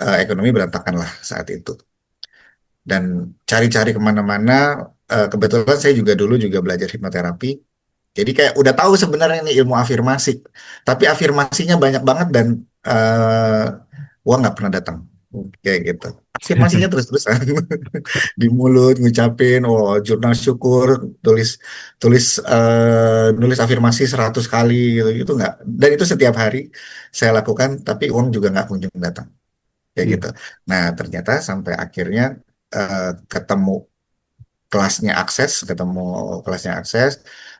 ekonomi berantakan lah saat itu. Dan cari-cari kemana-mana, kebetulan saya juga dulu juga belajar hipnoterapi. Jadi kayak udah tahu sebenarnya ini ilmu afirmasi, tapi afirmasinya banyak banget dan eh uang nggak pernah datang, kayak gitu. Afirmasinya terus-terusan di mulut ngucapin, oh jurnal syukur, tulis tulis nulis afirmasi 100 kali gitu gitu nggak. Dan itu setiap hari saya lakukan, tapi uang juga nggak kunjung datang, kayak Iya. gitu. Nah ternyata sampai akhirnya ketemu kelasnya akses,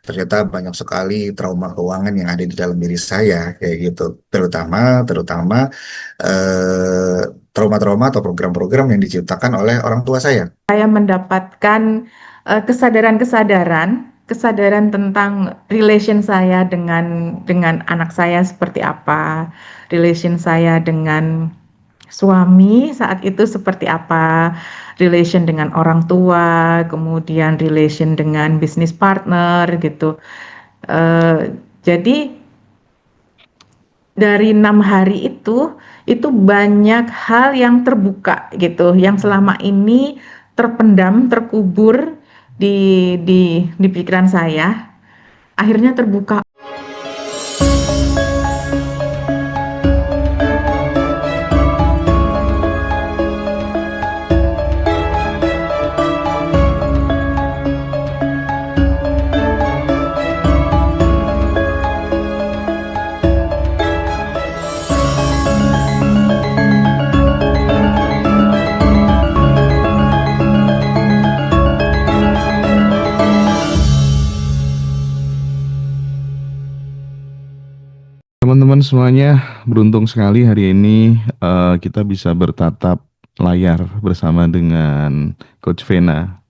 ternyata banyak sekali trauma keuangan yang ada di dalam diri saya kayak gitu, terutama terutama eh, trauma-trauma atau program-program yang diciptakan oleh orang tua saya. Saya mendapatkan kesadaran tentang relation saya dengan anak saya seperti apa, relation saya dengan suami saat itu seperti apa, relation dengan orang tua, kemudian relation dengan bisnis partner gitu. Eh, jadi dari 6 hari itu banyak hal yang terbuka gitu, yang selama ini terpendam, terkubur di pikiran saya, akhirnya terbuka. Teman-teman semuanya, beruntung sekali hari ini kita bisa bertatap layar bersama dengan Coach Vena.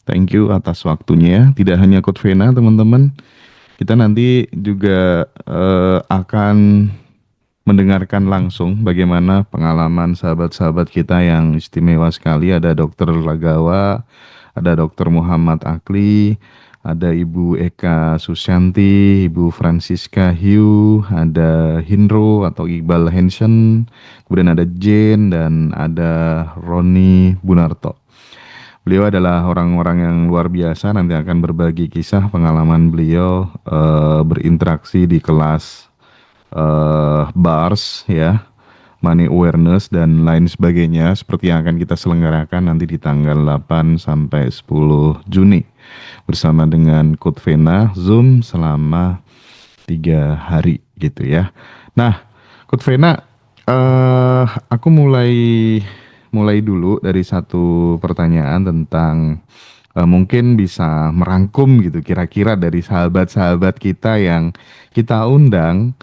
Thank you atas waktunya. Tidak hanya Coach Vena, teman-teman, kita nanti juga akan mendengarkan langsung bagaimana pengalaman sahabat-sahabat kita yang istimewa sekali. Ada Dokter Lagawa, ada Dokter Muhammad Akli, ada Ibu Eka Susyanti, Ibu Francisca Hiu, ada Hindro atau Iqbal Henson, kemudian ada Jane dan ada Roni Bunarto. Beliau adalah orang-orang yang luar biasa, nanti akan berbagi kisah pengalaman beliau berinteraksi di kelas bars ya, money awareness dan lain sebagainya, seperti yang akan kita selenggarakan nanti di tanggal 8 sampai 10 Juni bersama dengan Coach Vena Zoom selama 3 hari gitu ya. Nah, Coach Vena, aku mulai dulu dari satu pertanyaan tentang mungkin bisa merangkum gitu kira-kira dari sahabat-sahabat kita yang kita undang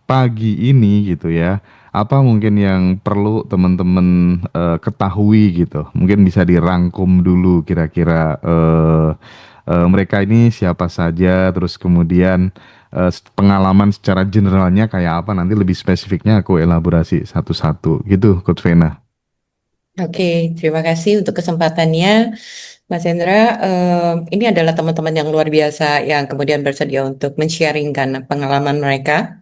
pagi ini gitu ya. Apa mungkin yang perlu teman-teman ketahui gitu? Mungkin bisa dirangkum dulu kira-kira mereka ini siapa saja, terus kemudian pengalaman secara generalnya kayak apa, nanti lebih spesifiknya aku elaborasi satu-satu gitu, Coach Vena. Oke, terima kasih untuk kesempatannya, Mas Hendra. Ini adalah teman-teman yang luar biasa yang kemudian bersedia untuk men-sharingkan pengalaman mereka.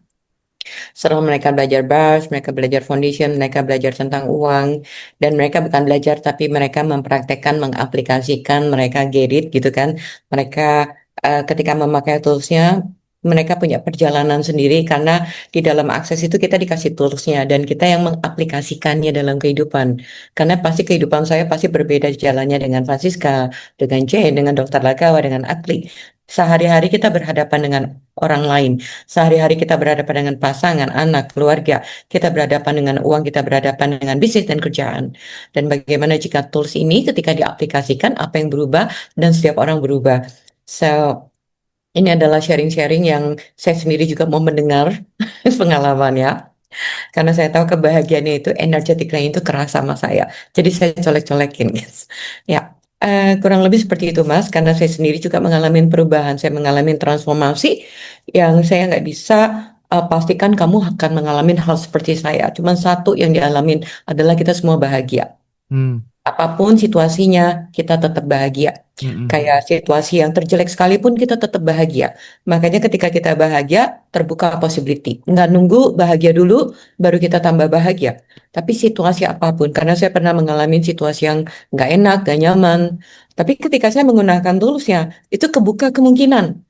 Setelah mereka belajar bars, mereka belajar foundation, mereka belajar tentang uang, dan mereka bukan belajar tapi mereka mempraktekkan, mengaplikasikan, mereka get it gitu kan. Mereka ketika memakai toolsnya, mereka punya perjalanan sendiri karena di dalam akses itu kita dikasih toolsnya dan kita yang mengaplikasikannya dalam kehidupan. Karena pasti kehidupan saya pasti berbeda jalannya dengan Francisca, dengan Jane, dengan Dokter Lagawa, dengan Akli. Sehari-hari kita berhadapan dengan orang lain. Sehari-hari kita berhadapan dengan pasangan, anak, keluarga. Kita berhadapan dengan uang, kita berhadapan dengan bisnis dan kerjaan. Dan bagaimana jika tools ini ketika diaplikasikan, apa yang berubah, dan setiap orang berubah. So, ini adalah sharing-sharing yang saya sendiri juga mau mendengar pengalamannya. Karena saya tahu kebahagiaannya itu, energetiknya itu keras sama saya. Jadi saya colek-colekin, guys. Ya, kurang lebih seperti itu, Mas. Karena saya sendiri juga mengalami perubahan. Saya mengalami transformasi yang saya nggak bisa pastikan kamu akan mengalami hal seperti saya. Cuma satu yang dialamin adalah kita semua bahagia. Hmm. Apapun situasinya, kita tetap bahagia. Mm-mm. Kayak situasi yang terjelek sekalipun kita tetap bahagia. Makanya ketika kita bahagia, terbuka possibility. Nggak nunggu bahagia dulu, baru kita tambah bahagia. Tapi situasi apapun, karena saya pernah mengalami situasi yang nggak enak, nggak nyaman. Tapi ketika saya menggunakan toolsnya, itu kebuka kemungkinan.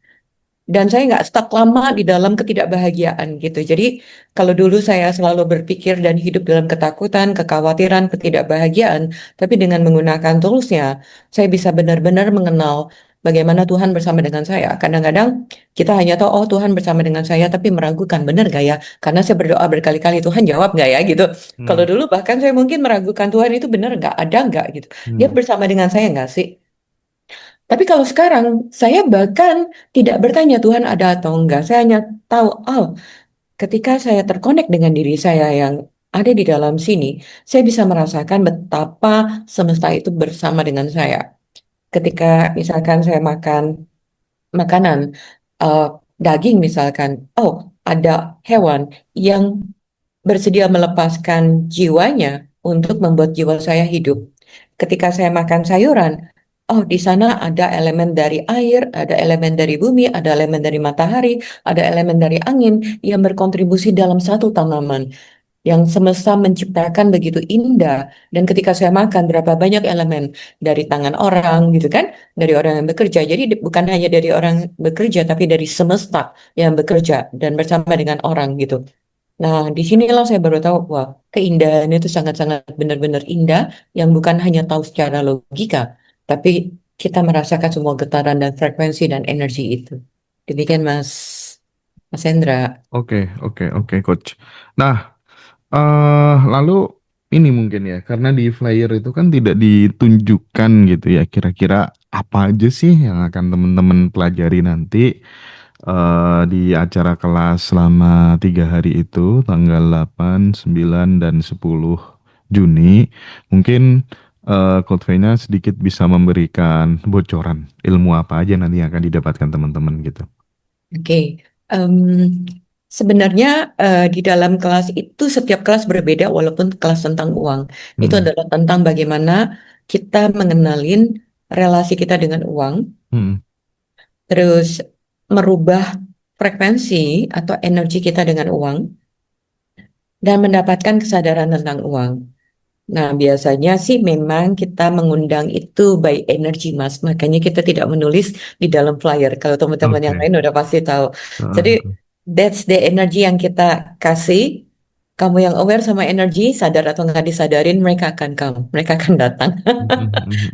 Dan saya nggak stuck lama di dalam ketidakbahagiaan gitu. Jadi kalau dulu saya selalu berpikir dan hidup dalam ketakutan, kekhawatiran, ketidakbahagiaan, tapi dengan menggunakan toolsnya, saya bisa benar-benar mengenal bagaimana Tuhan bersama dengan saya. Kadang-kadang kita hanya tahu, oh Tuhan bersama dengan saya, tapi meragukan, benar gak ya? Karena saya berdoa berkali-kali, Tuhan jawab gak ya gitu. Kalau Hmm. dulu bahkan saya mungkin meragukan Tuhan itu benar gak, ada gak gitu. Dia Hmm. bersama dengan saya nggak sih? Tapi kalau sekarang, saya bahkan tidak bertanya Tuhan ada atau enggak. Saya hanya tahu, oh, ketika saya terkonek dengan diri saya yang ada di dalam sini, saya bisa merasakan betapa semesta itu bersama dengan saya. Ketika misalkan saya makan makanan, eh, daging misalkan, oh, ada hewan yang bersedia melepaskan jiwanya untuk membuat jiwa saya hidup. Ketika saya makan sayuran, oh di sana ada elemen dari air, ada elemen dari bumi, ada elemen dari matahari, ada elemen dari angin yang berkontribusi dalam satu tanaman yang semesta menciptakan begitu indah. Dan ketika saya makan, berapa banyak elemen dari tangan orang gitu kan, dari orang yang bekerja. Jadi bukan hanya dari orang bekerja, tapi dari semesta yang bekerja dan bersama dengan orang gitu. Nah, disinilah saya baru tahu, wah, keindahan itu sangat-sangat benar-benar indah, yang bukan hanya tahu secara logika, tapi kita merasakan semua getaran dan frekuensi dan energi itu. Demikian Mas Hendra. Oke, oke, oke, Coach. Nah, lalu ini mungkin ya, karena di flyer itu kan tidak ditunjukkan gitu ya, kira-kira apa aja sih yang akan teman-teman pelajari nanti di acara kelas selama 3 hari itu, tanggal 8, 9, dan 10 Juni. Mungkin Coach Vena sedikit bisa memberikan bocoran ilmu apa aja nanti yang akan didapatkan teman-teman gitu. Oke, em, sebenarnya di dalam kelas itu setiap kelas berbeda walaupun kelas tentang uang. Itu Hmm. adalah tentang bagaimana kita mengenalin relasi kita dengan uang, Hmm. terus merubah frekuensi atau energi kita dengan uang, dan mendapatkan kesadaran tentang uang. Nah, biasanya sih memang kita mengundang itu by energy, Mas. Makanya kita tidak menulis di dalam flyer. Kalau teman-teman yang Oke. lain udah pasti tahu. Jadi, Heeh. that's the energy yang kita kasih. Kamu yang aware sama energi, sadar atau nggak disadarin, mereka akan come. Mereka akan datang.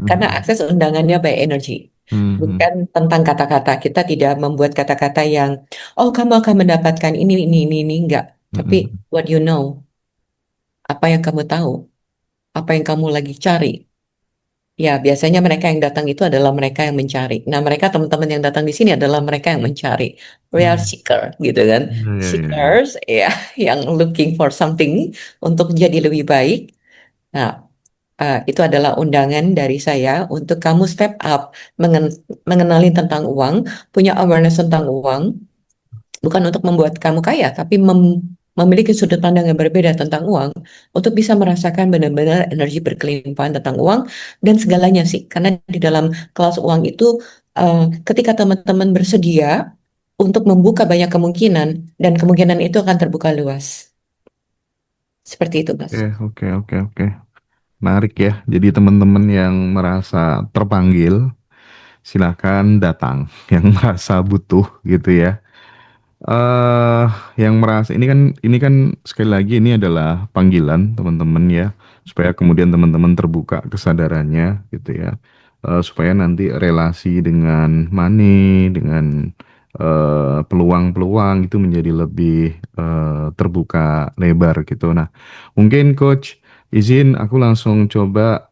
Karena akses undangannya by energy. Mhm. Bukan tentang kata-kata. Kita tidak membuat kata-kata yang, oh kamu akan mendapatkan ini, enggak. Tapi, Mhm. what you know, apa yang kamu tahu, apa yang kamu lagi cari. Ya, biasanya mereka yang datang itu adalah mereka yang mencari. Nah, mereka teman-teman yang datang di sini adalah mereka yang mencari. We are Hmm. seeker, gitu kan? Ya, ya, ya, ya. Seekers, ya, yang looking for something untuk jadi lebih baik. Nah, itu adalah undangan dari saya untuk kamu step up, mengenali tentang uang, punya awareness tentang uang, bukan untuk membuat kamu kaya, tapi memiliki sudut pandang yang berbeda tentang uang untuk bisa merasakan benar-benar energi berkelimpahan tentang uang dan segalanya sih. Karena di dalam kelas uang itu, ketika teman-teman bersedia untuk membuka banyak kemungkinan dan kemungkinan itu akan terbuka luas. Seperti itu, Mas. Oke, oke, oke, oke. Menarik ya. Jadi teman-teman yang merasa terpanggil, silakan datang. Yang merasa butuh gitu ya. eh yang merasa ini kan sekali lagi ini adalah panggilan teman-teman ya, supaya kemudian teman-teman terbuka kesadarannya gitu ya. Supaya nanti relasi dengan money, dengan peluang-peluang itu menjadi lebih terbuka lebar gitu. Nah, mungkin Coach izin aku langsung coba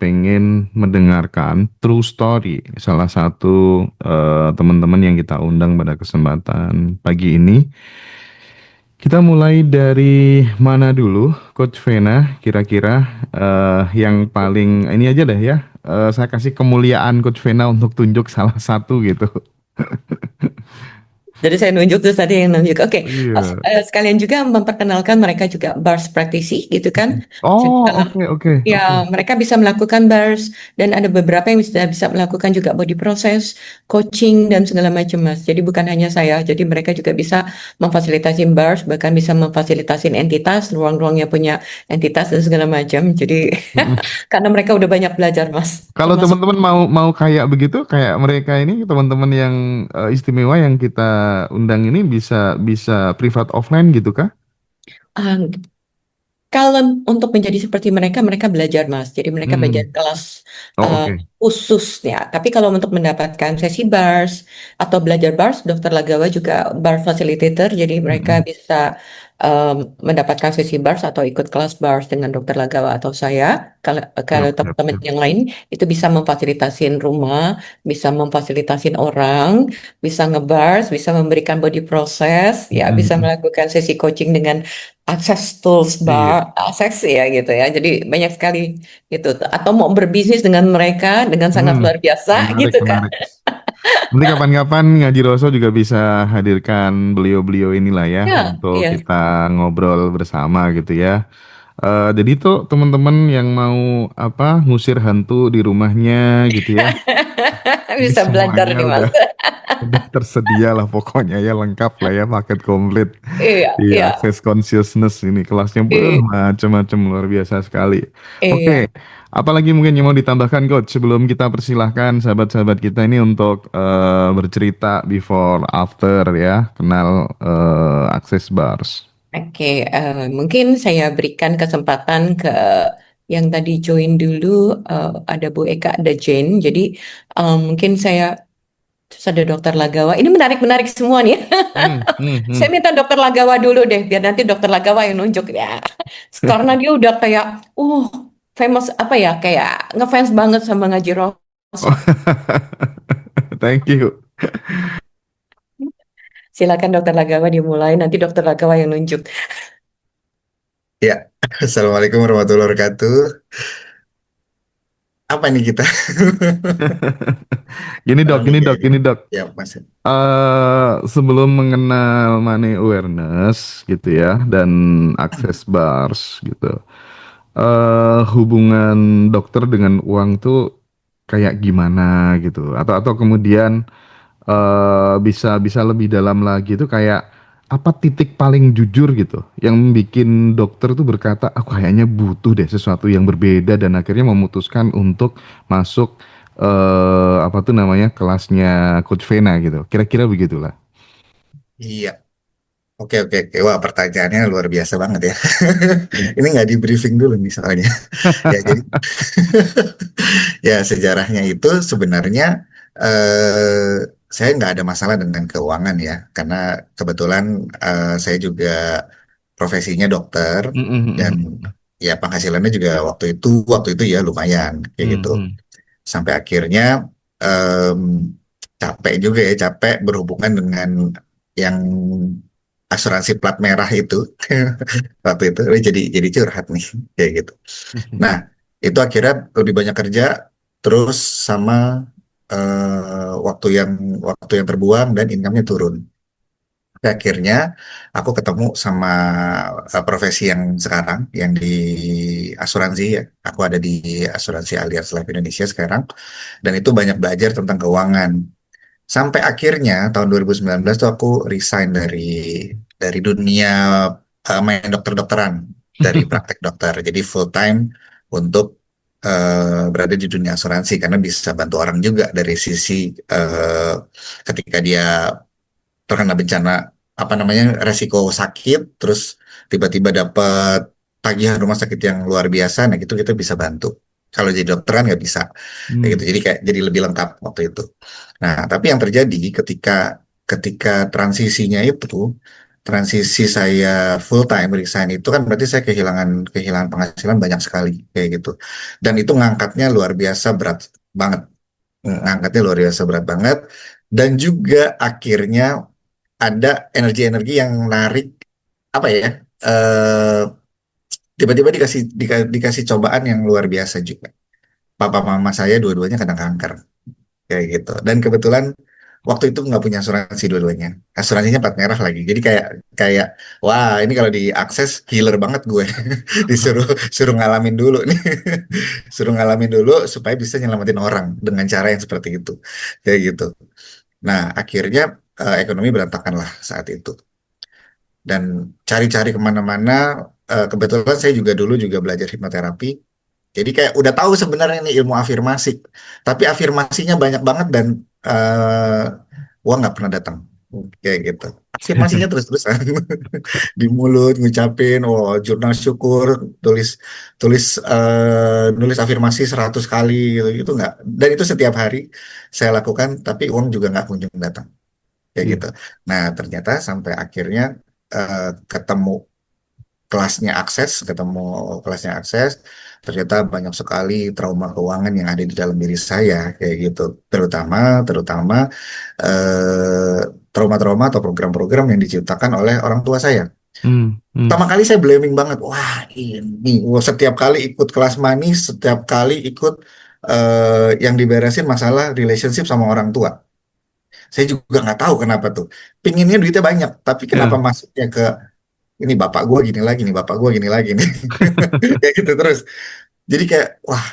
pengen mendengarkan true story salah satu teman-teman yang kita undang pada kesempatan pagi ini. Kita mulai dari mana dulu, Coach Vena? Kira-kira yang paling ini aja deh ya. Saya kasih kemuliaan Coach Vena untuk tunjuk salah satu gitu. Jadi saya nunjuk terus tadi yang nunjuk. Oke, Iya. sekalian juga memperkenalkan mereka juga bars praktisi gitu kan. Jadi Oh, kalau oke, oke, oke. ya mereka bisa melakukan bars dan ada beberapa yang bisa bisa melakukan juga body process, coaching dan segala macam Mas. Jadi bukan hanya saya, jadi mereka juga bisa memfasilitasi bars, bahkan bisa memfasilitasi entitas, ruang-ruangnya punya entitas dan segala macam. Jadi Mm-mm. karena mereka udah banyak belajar Mas, Kalau termasuk. teman-teman mau mau kayak begitu, kayak mereka ini teman-teman yang istimewa yang kita undang ini bisa bisa privat offline gitu kah? ah, Kalau untuk menjadi seperti mereka, mereka belajar Mas. Jadi mereka belajar Hmm. kelas Oh, eh, oke. khusus ya. Tapi kalau untuk mendapatkan sesi bars atau belajar bars, Dokter Lagawa juga bar facilitator. Jadi mereka Mm-mm. bisa mendapatkan sesi bars atau ikut kelas bars dengan Dokter Lagawa atau saya. Kalau kalau Siap, siap, teman-teman siap. yang lain itu bisa memfasilitasin rumah, bisa memfasilitasin orang, bisa ngebars, bisa memberikan body process, ya bisa Mm-mm. melakukan sesi coaching dengan akses tools Iya. bar, akses ya gitu ya. Jadi banyak sekali gitu. Atau mau berbisnis dengan mereka dengan sangat Hmm. luar biasa Menarik, gitu kan. menarik. Nanti kapan-kapan Ngaji Roso juga bisa hadirkan beliau-beliau inilah ya Ya, untuk iya. kita ngobrol bersama gitu ya. Jadi tuh teman-teman yang mau apa ngusir hantu di rumahnya gitu ya. Ini Bisa belajar semuanya nih udah Mas. udah tersedia lah pokoknya ya lengkap lah ya paket komplit Iya, di iya, Access Consciousness ini kelasnya iya, macam-macam luar biasa sekali. Oke, iya. apalagi mungkin yang mau ditambahkan Coach sebelum kita persilahkan sahabat-sahabat kita ini untuk bercerita before after ya kenal Access Bars. Oke, mungkin saya berikan kesempatan ke yang tadi join dulu, ada Bu Eka, ada Jane. Jadi mungkin saya terus ada Dokter Lagawa. Ini menarik-menarik semua nih. Hmm, hmm, Saya hmm. minta Dokter Lagawa dulu deh, biar nanti Dokter Lagawa yang nunjuk ya. Karena dia udah kayak, famous apa ya, kayak ngefans banget sama Ngaji Roso. Thank you. Silakan Dokter Lagawa dimulai, nanti Dokter Lagawa yang nunjuk. Ya, Assalamualaikum warahmatullahi wabarakatuh. Apa nih kita? Gini dok, Lalu gini dok, kayak gini dok. ya Mas. Sebelum mengenal money awareness gitu ya dan access bars gitu, hubungan dokter dengan uang tuh kayak gimana gitu? Atau kemudian bisa bisa lebih dalam lagi tuh kayak apa titik paling jujur gitu yang bikin dokter tuh berkata, aku kayaknya butuh deh sesuatu yang berbeda dan akhirnya memutuskan untuk masuk apa tuh namanya kelasnya Coach Vena gitu. Kira-kira begitulah. Iya, oke oke oke. Wah, pertanyaannya luar biasa banget ya. Ini nggak di briefing dulu nih soalnya. Ya jadi ya sejarahnya itu sebenarnya saya nggak ada masalah dengan keuangan ya, karena kebetulan saya juga profesinya dokter dan ya penghasilannya juga waktu itu ya lumayan kayak gitu. Sampai akhirnya em, capek juga ya, capek berhubungan dengan yang asuransi plat merah itu. Waktu itu jadi curhat nih kayak gitu. Nah, itu akhirnya lebih banyak kerja terus sama waktu yang terbuang dan income-nya turun. Tapi akhirnya aku ketemu sama profesi yang sekarang yang di asuransi ya. Aku ada di asuransi Allianz Life Indonesia sekarang dan itu banyak belajar tentang keuangan. Sampai akhirnya tahun 2019 tuh aku resign dari dunia main dokter-dokteran, dari praktek dokter. Jadi full time untuk berada di dunia asuransi karena bisa bantu orang juga dari sisi ketika dia terkena bencana apa namanya resiko sakit, terus tiba-tiba dapat tagihan rumah sakit yang luar biasa, nah gitu kita bisa bantu. Kalau jadi dokter kan nggak bisa kayak gitu, Hmm. jadi kayak jadi lebih lengkap waktu itu. Nah, tapi yang terjadi ketika ketika transisi saya full time resign itu kan berarti saya kehilangan kehilangan penghasilan banyak sekali kayak gitu. Dan itu ngangkatnya luar biasa berat banget. Ngangkatnya luar biasa berat banget dan juga akhirnya ada energi-energi yang narik apa ya? eh Tiba-tiba dikasih cobaan yang luar biasa juga. Papa mama saya dua-duanya kena kanker kayak gitu. Dan kebetulan waktu itu nggak punya asuransi dua-duanya. Asuransinya plat merah lagi. Jadi kayak kayak wah ini kalau diakses healer banget gue. Disuruh suruh ngalamin dulu nih. Suruh ngalamin dulu supaya bisa nyelamatin orang dengan cara yang seperti itu. Kayak gitu. Nah, akhirnya ekonomi berantakan lah saat itu. Dan cari-cari kemana-mana, kebetulan saya juga dulu juga belajar hipnoterapi. Jadi kayak udah tahu sebenarnya ini ilmu afirmasi, tapi afirmasinya banyak banget dan eh uang nggak pernah datang, kayak gitu. Afirmasinya terus-terusan di mulut ngucapin, oh jurnal syukur, tulis tulis nulis afirmasi 100 kali gitu, itu nggak. Dan itu setiap hari saya lakukan, tapi uang juga nggak kunjung datang, kayak Iya. gitu. Nah ternyata sampai akhirnya ketemu kelasnya akses, ternyata banyak sekali trauma keuangan yang ada di dalam diri saya kayak gitu, terutama terutama eh, trauma-trauma atau program-program yang diciptakan oleh orang tua saya. Hmm, hmm, Pertama kali saya blaming banget, wah ini, wah, setiap kali ikut kelas manis, setiap kali ikut yang diberesin masalah relationship sama orang tua. Saya juga nggak tahu kenapa tuh. Pinginnya duitnya banyak, tapi kenapa ya. masuknya ke ini bapak gue gini lagi nih, bapak gue gini lagi nih. Kayak gitu terus. Jadi kayak wah,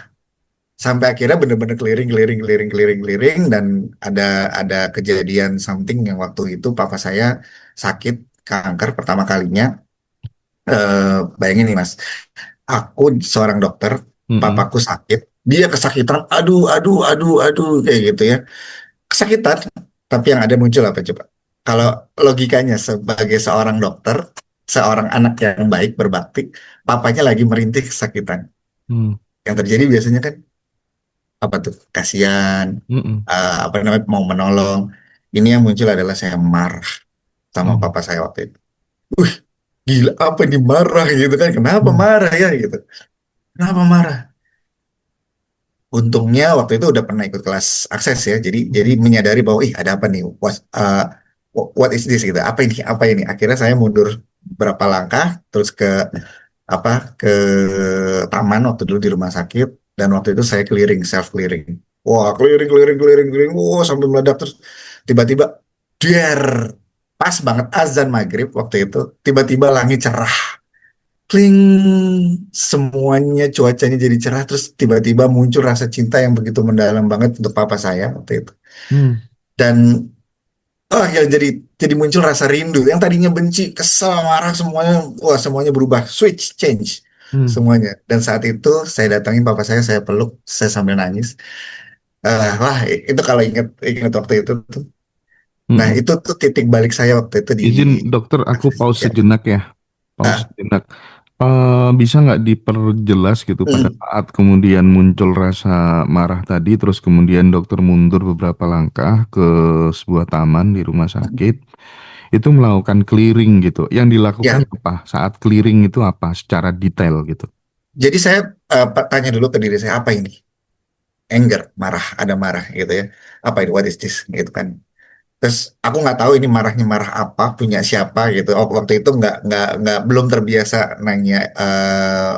sampai akhirnya bener-bener keliring dan ada kejadian something yang waktu itu papa saya sakit kanker pertama kalinya. Bayangin nih Mas, aku seorang dokter, Mm-mm. papaku sakit, dia kesakitan, aduh aduh aduh aduh kayak gitu ya. Kesakitan, tapi yang ada muncul apa coba? Kalau logikanya sebagai seorang dokter, seorang anak yang baik berbakti, papanya lagi merintih kesakitan. Hmm, Yang terjadi biasanya kan apa tuh? Kasihan, mm-mm. apa namanya mau menolong. Ini yang muncul adalah saya marah sama Oh. papa saya waktu itu. Gila apa ini marah gitu kan? Kenapa Hmm, marah ya gitu? Kenapa marah? Untungnya waktu itu udah pernah ikut kelas akses ya, jadi menyadari bahwa ih ada apa nih, what is this gitu, apa ini, apa ini. Akhirnya saya mundur berapa langkah, terus ke apa ke taman waktu dulu di rumah sakit, dan waktu itu saya clearing, self clearing. Wah clearing, wah sampai meledak terus tiba-tiba, der, pas banget azan maghrib waktu itu, tiba-tiba langit cerah. Kling, semuanya cuacanya jadi cerah, terus tiba-tiba muncul rasa cinta yang begitu mendalam banget untuk papa saya waktu itu. hmm, Dan oh ya jadi muncul rasa rindu yang tadinya benci, kesel, marah, semuanya, wah semuanya berubah, switch, change hmm, semuanya. Dan saat itu saya datangin papa saya peluk, saya sambil nangis. Wah itu kalau ingat ingat waktu itu tuh. Nah mm-mm. itu tuh titik balik saya waktu itu di Izin dokter, aku akses pause ya. sejenak ya. Pause Ah, sejenak. Bisa nggak diperjelas gitu pada mm, saat kemudian muncul rasa marah tadi, terus kemudian dokter mundur beberapa langkah ke sebuah taman di rumah sakit, itu melakukan clearing gitu. Yang dilakukan ya. apa? Saat clearing itu apa secara detail gitu? Jadi saya tanya dulu ke diri saya, apa ini? Anger, marah, ada marah gitu ya. Apa itu? What is this? Gitu kan. Terus aku nggak tahu ini marahnya marah apa, punya siapa gitu. Oh, waktu itu nggak belum terbiasa nanya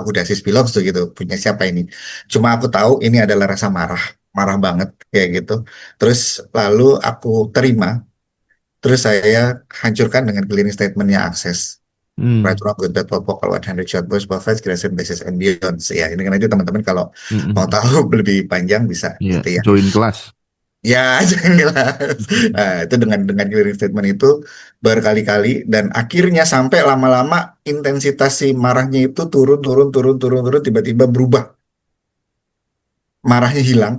who does this belongs to gitu, punya siapa ini. Cuma aku tahu ini adalah rasa marah, marah banget kayak gitu. Terus lalu aku terima, terus saya hancurkan dengan clearing statementnya Akses. Right, Hmm, wrong, good, bad, pop, kalau 100 shot, boys, buffets, creation, basis, and beyond. Ya, ini kan itu teman-teman kalau mm, mm, mau mm. tahu lebih panjang bisa Iya, itu ya. join kelas. Ya, jelas. Nah, itu dengan clearing statement itu berkali-kali dan akhirnya sampai lama-lama intensitas si marahnya itu turun, tiba-tiba berubah. Marahnya hilang,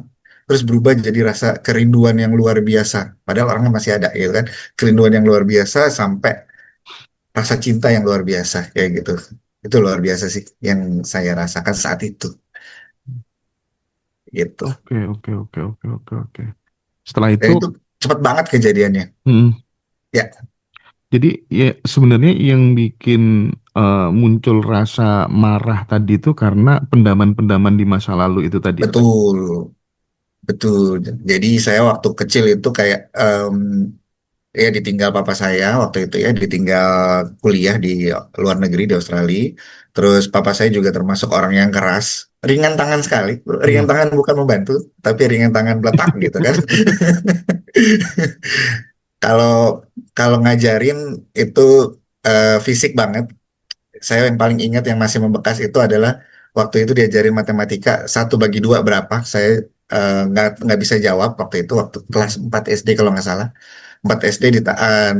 terus berubah jadi rasa kerinduan yang luar biasa. Padahal orangnya masih ada, gitu kan. Kerinduan yang luar biasa sampai rasa cinta yang luar biasa, kayak gitu. Itu luar biasa sih yang saya rasakan saat itu, gitu. Oke, oke, oke, oke, oke, oke. Setelah Dan itu, itu cepat banget kejadiannya. mm, Ya, jadi ya sebenarnya yang bikin muncul rasa marah tadi itu karena pendaman-pendaman di masa lalu itu tadi. betul. Betul. Jadi saya waktu kecil itu kayak ya ditinggal papa saya waktu itu ya, ditinggal kuliah di luar negeri di Australia. Terus papa saya juga termasuk orang yang keras, ringan tangan sekali. Ringan Hmm. tangan bukan membantu, tapi ringan tangan letak gitu kan. Kalau kalau ngajarin itu fisik banget. Saya yang paling ingat yang masih membekas itu adalah waktu itu diajarin matematika 1 bagi 2 berapa. Saya nggak bisa jawab waktu itu, waktu kelas 4 SD kalau nggak salah. 4 SD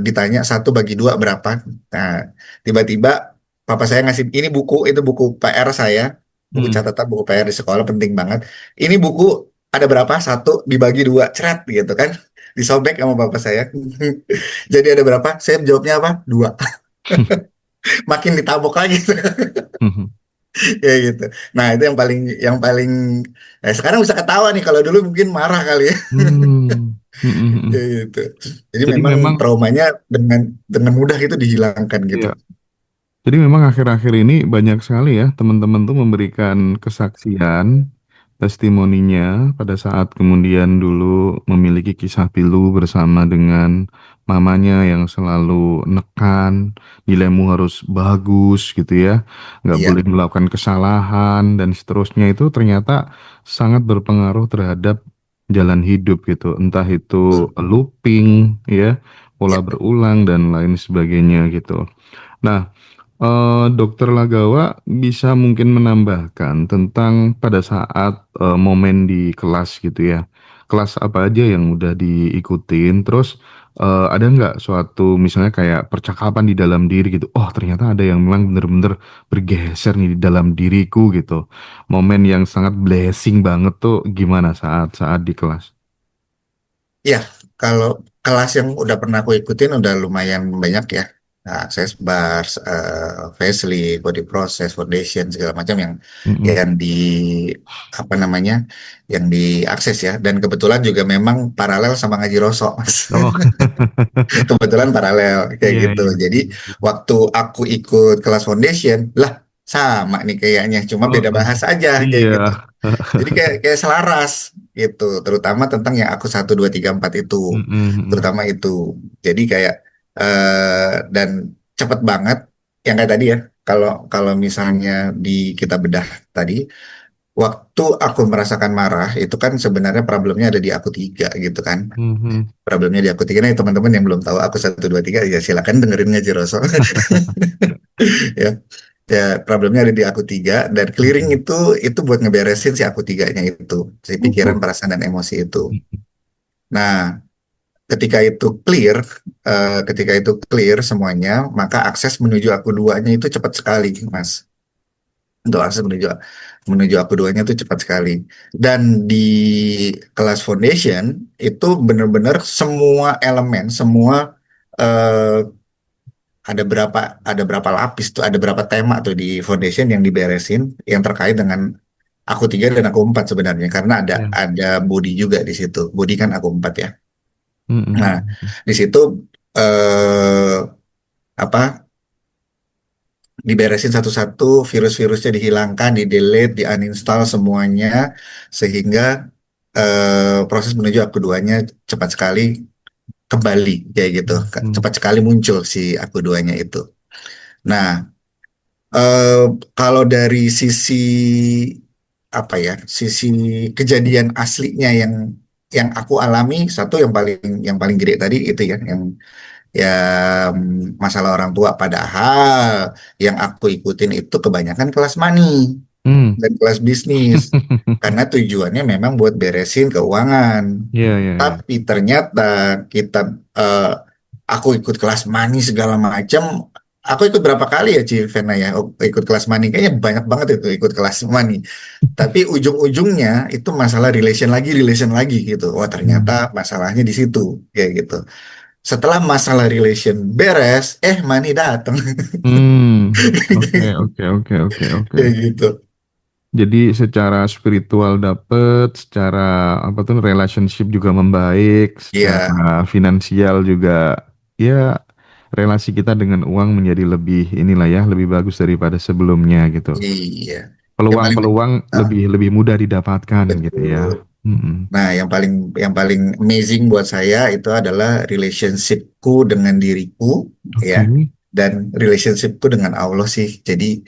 ditanya 1 bagi 2 berapa. Nah, tiba-tiba papa saya ngasih ini buku, itu buku PR saya, buku Hmm. catatan, buku PR di sekolah penting banget. Ini buku ada berapa? 1 dibagi 2, ceret gitu kan. Disobek sama bapak saya. Jadi ada berapa? Saya jawabnya apa? 2. Makin ditabok lagi. Hmm. Ya gitu. Nah, itu yang paling sekarang bisa ketawa nih, kalau dulu mungkin marah kali ya. Hmm. Hmm. Hmm. Hmm. Ya gitu. Jadi Jadi memang memang traumanya dengan mudah itu dihilangkan gitu. ya. Jadi memang akhir-akhir ini banyak sekali ya teman-teman tuh memberikan kesaksian, testimoninya pada saat kemudian dulu memiliki kisah pilu bersama dengan mamanya yang selalu nekan, nilaimu harus bagus gitu ya, nggak Iya, boleh melakukan kesalahan dan seterusnya itu ternyata sangat berpengaruh terhadap jalan hidup gitu, entah itu betul. looping ya, pola Ya, berulang dan lain sebagainya gitu. Nah, Dokter Lagawa bisa mungkin menambahkan tentang pada saat momen di kelas gitu ya. Kelas apa aja yang udah diikutin, terus ada nggak suatu misalnya kayak percakapan di dalam diri gitu. Oh ternyata ada yang memang bener-bener bergeser nih di dalam diriku gitu. Momen yang sangat blessing banget tuh gimana saat-saat di kelas? ya, kalau kelas yang udah pernah aku ikutin udah lumayan banyak ya. Nah, saya bars, facelift, body process, foundation segala macam Mm-mm. yang di apa namanya, yang diakses ya. Dan kebetulan juga memang paralel sama ngaji rosok, Mas. Oh, Kebetulan paralel kayak iya gitu. iya. Jadi waktu aku ikut kelas foundation, lah sama nih kayaknya, cuma Oh, beda bahasa aja kayak iya. gitu. Jadi kayak kayak selaras gitu, terutama tentang yang aku 1 2 3 4 itu, Mm-mm. terutama itu. Jadi kayak dan cepet banget yang kayak tadi ya. Kalau kalau misalnya di kita bedah tadi, waktu aku merasakan marah itu kan sebenarnya problemnya ada di aku tiga gitu kan. Mhm. Problemnya di aku tiga. Nih teman-teman yang belum tahu aku 1 2 3, ya silakan dengerin ngaji Roso. Ya, ya problemnya ada di aku tiga, dan clearing Mhm. itu buat ngeberesin si aku tiganya itu, si pikiran, Oh. perasaan, dan emosi itu. Nah, ketika itu clear, ketika itu clear semuanya, maka akses menuju aku duanya itu cepat sekali, Mas. Untuk akses menuju menuju aku duanya itu cepat sekali. Dan di kelas foundation itu benar-benar semua elemen, semua eh, ada berapa lapis tuh, ada berapa tema tuh di foundation yang diberesin, yang terkait dengan aku tiga dan aku empat sebenarnya, karena ada Ya. ada body juga di situ. Body kan aku empat ya. Nah, Mhm. di situ eh, apa diberesin satu-satu, virus-virusnya dihilangkan, di-delete, di-uninstall semuanya, sehingga proses menuju aku duanya cepat sekali kembali kayak gitu. Mhm. Cepat sekali muncul si aku duanya itu. Nah, eh, kalau dari sisi apa ya, sisi kejadian aslinya yang aku alami, satu yang paling gede tadi itu ya, yang masalah orang tua. Padahal yang aku ikutin itu kebanyakan kelas money Hmm. dan kelas bisnis, karena tujuannya memang buat beresin keuangan. Iya, iya, iya. Tapi ternyata kita eh, aku ikut kelas money segala macam. Aku ikut berapa kali ya, Vena ya, ikut kelas money. Kayaknya banyak banget itu ikut kelas money. Tapi ujung-ujungnya itu masalah relation lagi gitu. Wah, ternyata Hmm. masalahnya di situ kayak gitu. Setelah masalah relation beres, money datang. Hmm. Oke, oke, oke, oke, oke. Kayak gitu. Jadi secara spiritual dapet, secara apa tuh relationship juga membaik, secara Iya, finansial juga ya relasi kita dengan uang menjadi lebih inilah ya, lebih bagus daripada sebelumnya gitu. iya. Yang paling Peluang-peluang ah, lebih mudah didapatkan gitu ya. betul. Mm-mm. Nah, yang paling amazing buat saya itu adalah relationshipku dengan diriku, ya, Oke. dan relationshipku dengan Allah sih. Jadi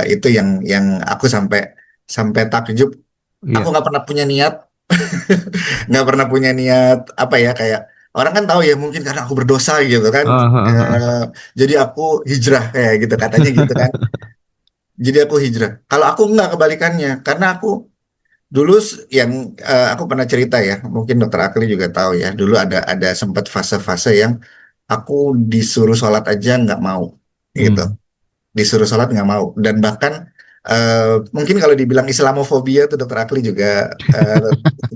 itu yang aku sampai sampai takjub. Aku Iya. nggak pernah punya niat, nggak pernah punya niat apa ya, kayak orang kan tahu ya mungkin karena aku berdosa gitu kan. Ah, ah, ah, ah. Jadi aku hijrah kayak gitu katanya gitu kan. Jadi aku hijrah. Kalau aku nggak, kebalikannya, karena aku dulu yang aku pernah cerita ya, mungkin dokter Akli juga tahu ya. Dulu ada sempat fase-fase yang aku disuruh sholat aja nggak mau gitu, Hmm. disuruh sholat nggak mau, dan bahkan mungkin kalau dibilang Islamofobia tuh dokter Akli juga eh,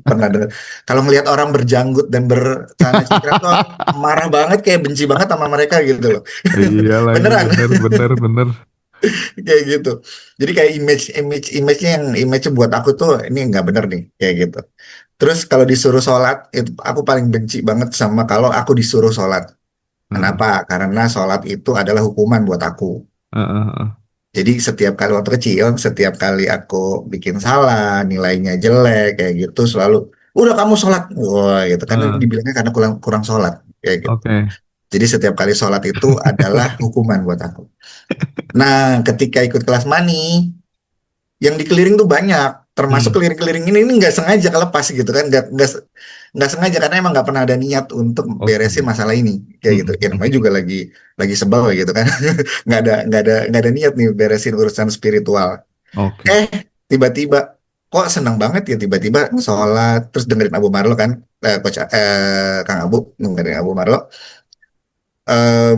pernah dengar. Kalau ngelihat orang berjanggut dan bercelana cingkrang tuh marah banget, kayak benci banget sama mereka gitu loh. Iya lagi, Beneran. bener, bener, bener. Kayak gitu. Jadi kayak image-nya yang image buat aku tuh ini nggak bener nih kayak gitu. Terus kalau disuruh sholat itu aku paling benci banget sama kalau aku disuruh sholat. Heeh, Kenapa? Karena sholat itu adalah hukuman buat aku. heeh, heeh. Jadi setiap kali waktu kecil, setiap kali aku bikin salah, nilainya jelek kayak gitu, selalu udah kamu sholat, wah gitu. Karena Heeh. dibilangnya karena kurang kurang sholat kayak gitu. Oke. Jadi setiap kali sholat itu adalah hukuman buat aku. Nah, ketika ikut kelas mani, yang dikeliling tuh banyak, termasuk Hmm. keliling-keliling ini nggak sengaja kelepas gitu kan, nggak sengaja karena emang nggak pernah ada niat untuk Oke. beresin masalah ini kayak gitu. Ya Hmm. namanya juga lagi sebel gitu kan, nggak ada niat nih beresin urusan spiritual. Oke. Eh tiba-tiba kok senang banget ya, tiba-tiba sholat terus dengerin Abu Marlo kan, coach Kang Abu dengerin Abu Marlo, eh,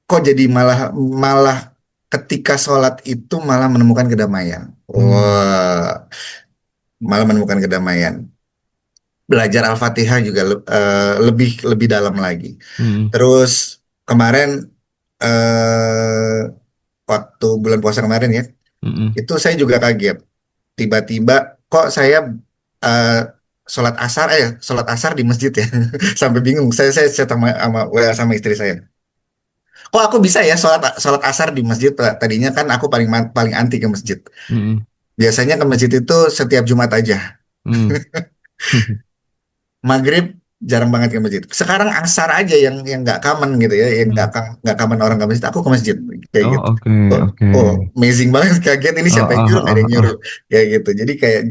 kok jadi malah malah ketika sholat itu malah menemukan kedamaian. Hmm. Wah, malah menemukan kedamaian. Belajar Al-Fatihah juga lebih lebih dalam lagi. Hmm. Terus kemarin waktu bulan puasa kemarin ya, Hmm. itu saya juga kaget. Tiba-tiba kok saya eh, sholat asar di masjid ya, sampai bingung. Saya chat sama WA sama istri saya. Kok aku bisa ya sholat sholat asar di masjid? Tadinya kan aku paling anti ke masjid. Hmm. Biasanya ke masjid itu setiap Jumat aja. Hmm. Maghrib jarang banget ke masjid. Sekarang asar aja yang nggak common gitu ya, yang Hmm. nggak common orang ke masjid. Aku ke masjid kayak Oh, gitu. oke, Oh, oke. oh, amazing banget, kaget ini Oh, siapa yang oh, nyuruh, nggak ada oh, yang oh. nyuruh kayak gitu. Jadi kayak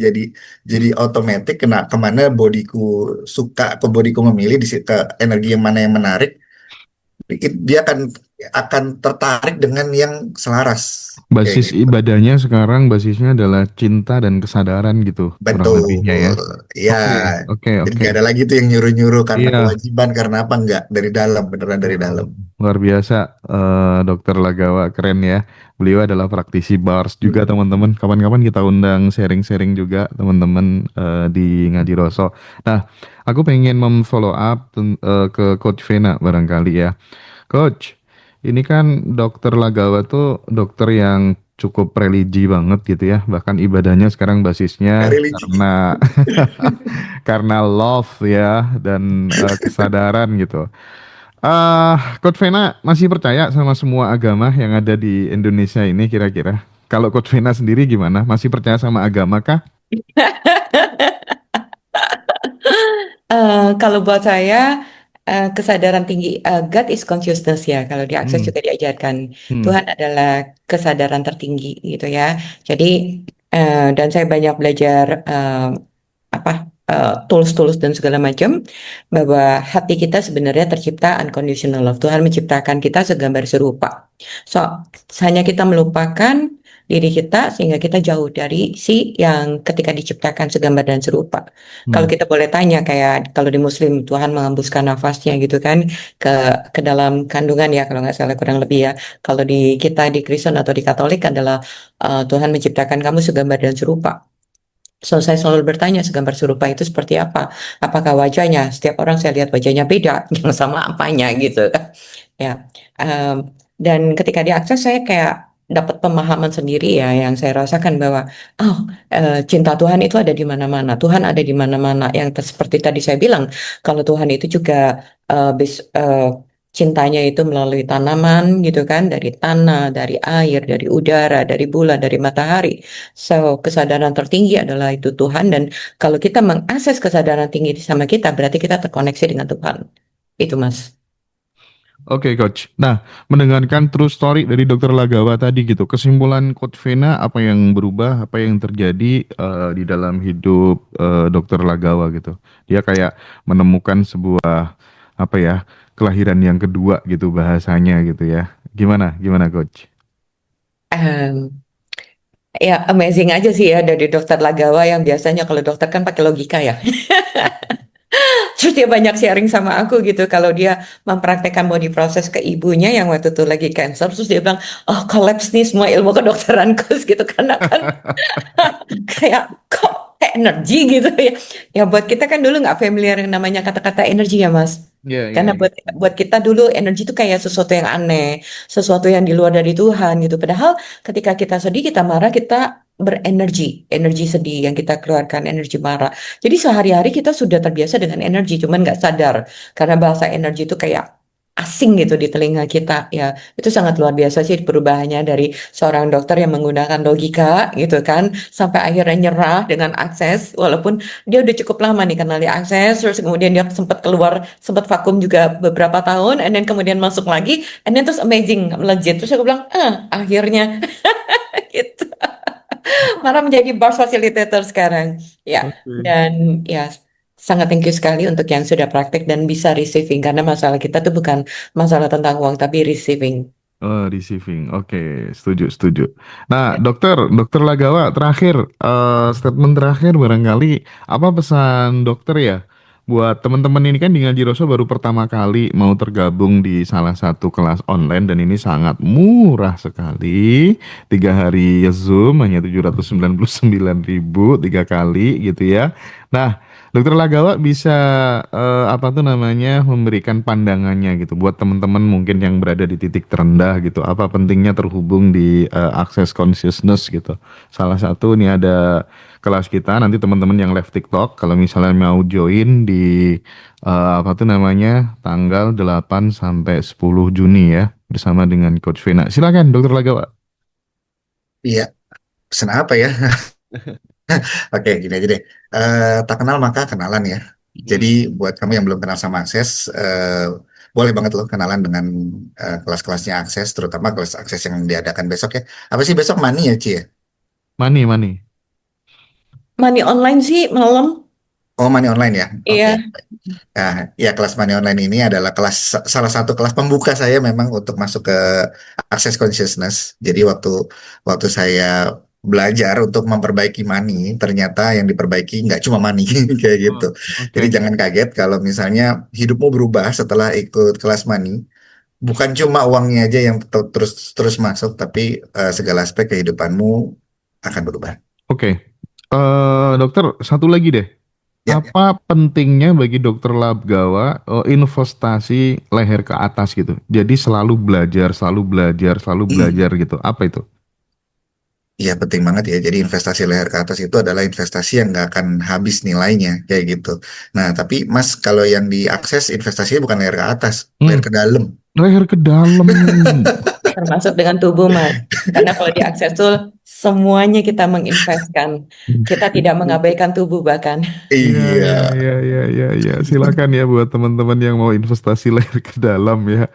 jadi otomatis kena kemana bodiku suka, ke bodiku memilih ke energi yang mana yang menarik, dia akan tertarik dengan yang selaras kayak Basis gitu. ibadahnya sekarang basisnya adalah cinta dan kesadaran gitu, kurang Betul, lebihnya ya. ya. Oke, oke, Jadi oke. nggak ada lagi tuh yang nyuruh-nyuruh karena Iya. kewajiban, karena apa, nggak, dari dalam, beneran dari Mm-mm. dalam. Luar biasa, Dokter Lagawa, keren ya. Beliau adalah praktisi bars juga teman-teman. Kapan-kapan kita undang sharing-sharing juga teman-teman di Ngaji Roso. Nah, aku pengen memfollow up ke Coach Vena barangkali ya. Coach, ini kan Dokter Lagawa tuh dokter yang cukup religi banget gitu ya. Bahkan ibadahnya sekarang basisnya Nggak religi. karena karena love ya dan kesadaran gitu. Coach Vena masih percaya sama semua agama yang ada di Indonesia ini kira-kira? Kalau Coach Vena sendiri gimana? Masih percaya sama agama kah? Kalau buat saya, kesadaran tinggi, God is consciousness ya. Kalau di Akses Hmm, juga diajarkan, hmm, Tuhan adalah kesadaran tertinggi gitu ya. Jadi, dan saya banyak belajar apa tools-tools dan segala macam, bahwa hati kita sebenarnya tercipta unconditional love. Tuhan menciptakan kita segambar serupa. So, hanya kita melupakan diri kita sehingga kita jauh dari si yang ketika diciptakan segambar dan serupa. Kalau hmm. kita boleh tanya, kayak kalau di Muslim Tuhan mengembuskan nafasnya gitu kan ke ke dalam kandungan ya, kalau nggak salah kurang lebih ya. Kalau di kita di Kristen atau di Katolik adalah Tuhan menciptakan kamu segambar dan serupa. So, saya selalu bertanya, segambar serupa itu seperti apa? Apakah wajahnya? Setiap orang saya lihat wajahnya beda, yang sama apanya gitu kan. Ya, dan ketika diakses saya kayak dapat pemahaman sendiri ya, yang saya rasakan bahwa oh, cinta Tuhan itu ada di mana-mana. Tuhan ada di mana-mana. Yang seperti tadi saya bilang, kalau Tuhan itu juga cintanya itu melalui tanaman gitu kan, dari tanah, dari air, dari udara, dari bulan, dari matahari. So, kesadaran tertinggi adalah itu Tuhan, dan kalau kita mengakses kesadaran tinggi sama kita, berarti kita terkoneksi dengan Tuhan. Itu Mas. Oke, Coach. Nah, mendengarkan true story dari Dokter Lagawa tadi gitu, kesimpulan Coach Vena apa yang berubah, apa yang terjadi di dalam hidup Dokter Lagawa gitu. Dia kayak menemukan sebuah apa ya, kelahiran yang kedua gitu bahasanya gitu ya. Gimana? Gimana, Coach? Em, Ya, amazing aja sih ya dari dokter Lagawa yang biasanya kalau dokter kan pakai logika ya. Terus dia banyak sharing sama aku gitu kalau dia mempraktekkan body process ke ibunya yang waktu itu lagi cancer. Terus dia bilang, oh collapse nih semua ilmu kedokteranku gitu karena kan kayak kok kayak energi gitu ya. Ya buat kita kan dulu nggak familiar yang namanya kata-kata energi ya Mas. Iya, iya, Karena iya. buat kita dulu energi itu kayak sesuatu yang aneh, sesuatu yang di luar dari Tuhan gitu. Padahal ketika kita sedih, kita marah, kita berenergi, energi sedih yang kita keluarkan, energi marah. Jadi sehari-hari kita sudah terbiasa dengan energi, cuman nggak sadar karena bahasa energi itu kayak asing gitu di telinga kita ya. Itu sangat luar biasa sih perubahannya dari seorang dokter yang menggunakan logika gitu kan sampai akhirnya nyerah dengan akses walaupun dia udah cukup lama nih kenal di akses terus kemudian dia sempat keluar sempat vakum juga beberapa tahun and then kemudian masuk lagi and then terus amazing legit terus aku bilang akhirnya gitu malah menjadi bar facilitator sekarang ya Oke. dan ya sangat thank you sekali untuk yang sudah praktek dan bisa receiving karena masalah kita tuh bukan masalah tentang uang tapi receiving. Oh, receiving. Oke, setuju, setuju. Nah, Ya. dokter Lagawa, terakhir, statement terakhir barangkali, apa pesan dokter ya buat teman-teman ini kan di Ngaji Roso baru pertama kali mau tergabung di salah satu kelas online dan ini sangat murah sekali. 3 hari Zoom hanya 799.000 3 kali gitu ya. Nah, Dokter Lagawa bisa apa tuh namanya memberikan pandangannya gitu buat teman-teman mungkin yang berada di titik terendah gitu. Apa pentingnya terhubung di Access Consciousness gitu. Salah satu nih ada kelas kita nanti teman-teman yang live TikTok kalau misalnya mau join di apa tuh namanya tanggal 8 sampai 10 Juni ya bersama dengan Coach Vena. Silakan Dokter Lagawa. Iya, pesan apa ya? Oke, gini aja deh. Tak kenal maka kenalan ya. Jadi buat kamu yang belum kenal sama Akses, boleh banget loh kenalan dengan kelas-kelasnya Akses, terutama kelas Akses yang diadakan besok ya. Apa sih besok Mani ya, Ci ya? Mani, Mani. Money online sih malam. Oh, Mani online ya. Oke. Iya. Nah, ya kelas Money Online ini adalah salah satu kelas pembuka saya memang untuk masuk ke Access Consciousness. Jadi waktu waktu saya belajar untuk memperbaiki money, ternyata yang diperbaiki nggak cuma money kayak gitu. Oh, Jadi oke. jangan kaget kalau misalnya hidupmu berubah setelah ikut kelas money. Bukan cuma uangnya aja yang terus terus masuk, tapi segala aspek kehidupanmu akan berubah. Oke. Dokter, satu lagi deh. Ya, ya. Apa pentingnya bagi dokter Labgawa investasi leher ke atas gitu? Jadi selalu belajar, selalu belajar, selalu Hmm. belajar gitu. Apa itu? Iya penting banget ya. Jadi investasi leher ke atas itu adalah investasi yang nggak akan habis nilainya kayak gitu. Nah tapi Mas kalau yang diakses investasinya bukan leher ke atas, leher Hmm, ke dalam. leher ke dalam. Termasuk dengan tubuh, Mas. Karena kalau di Akses tuh semuanya kita menginvestkan. Kita tidak mengabaikan tubuh bahkan. Iya, iya, Iya. iya, iya, iya, iya. Silakan ya buat teman-teman yang mau investasi leher ke dalam ya.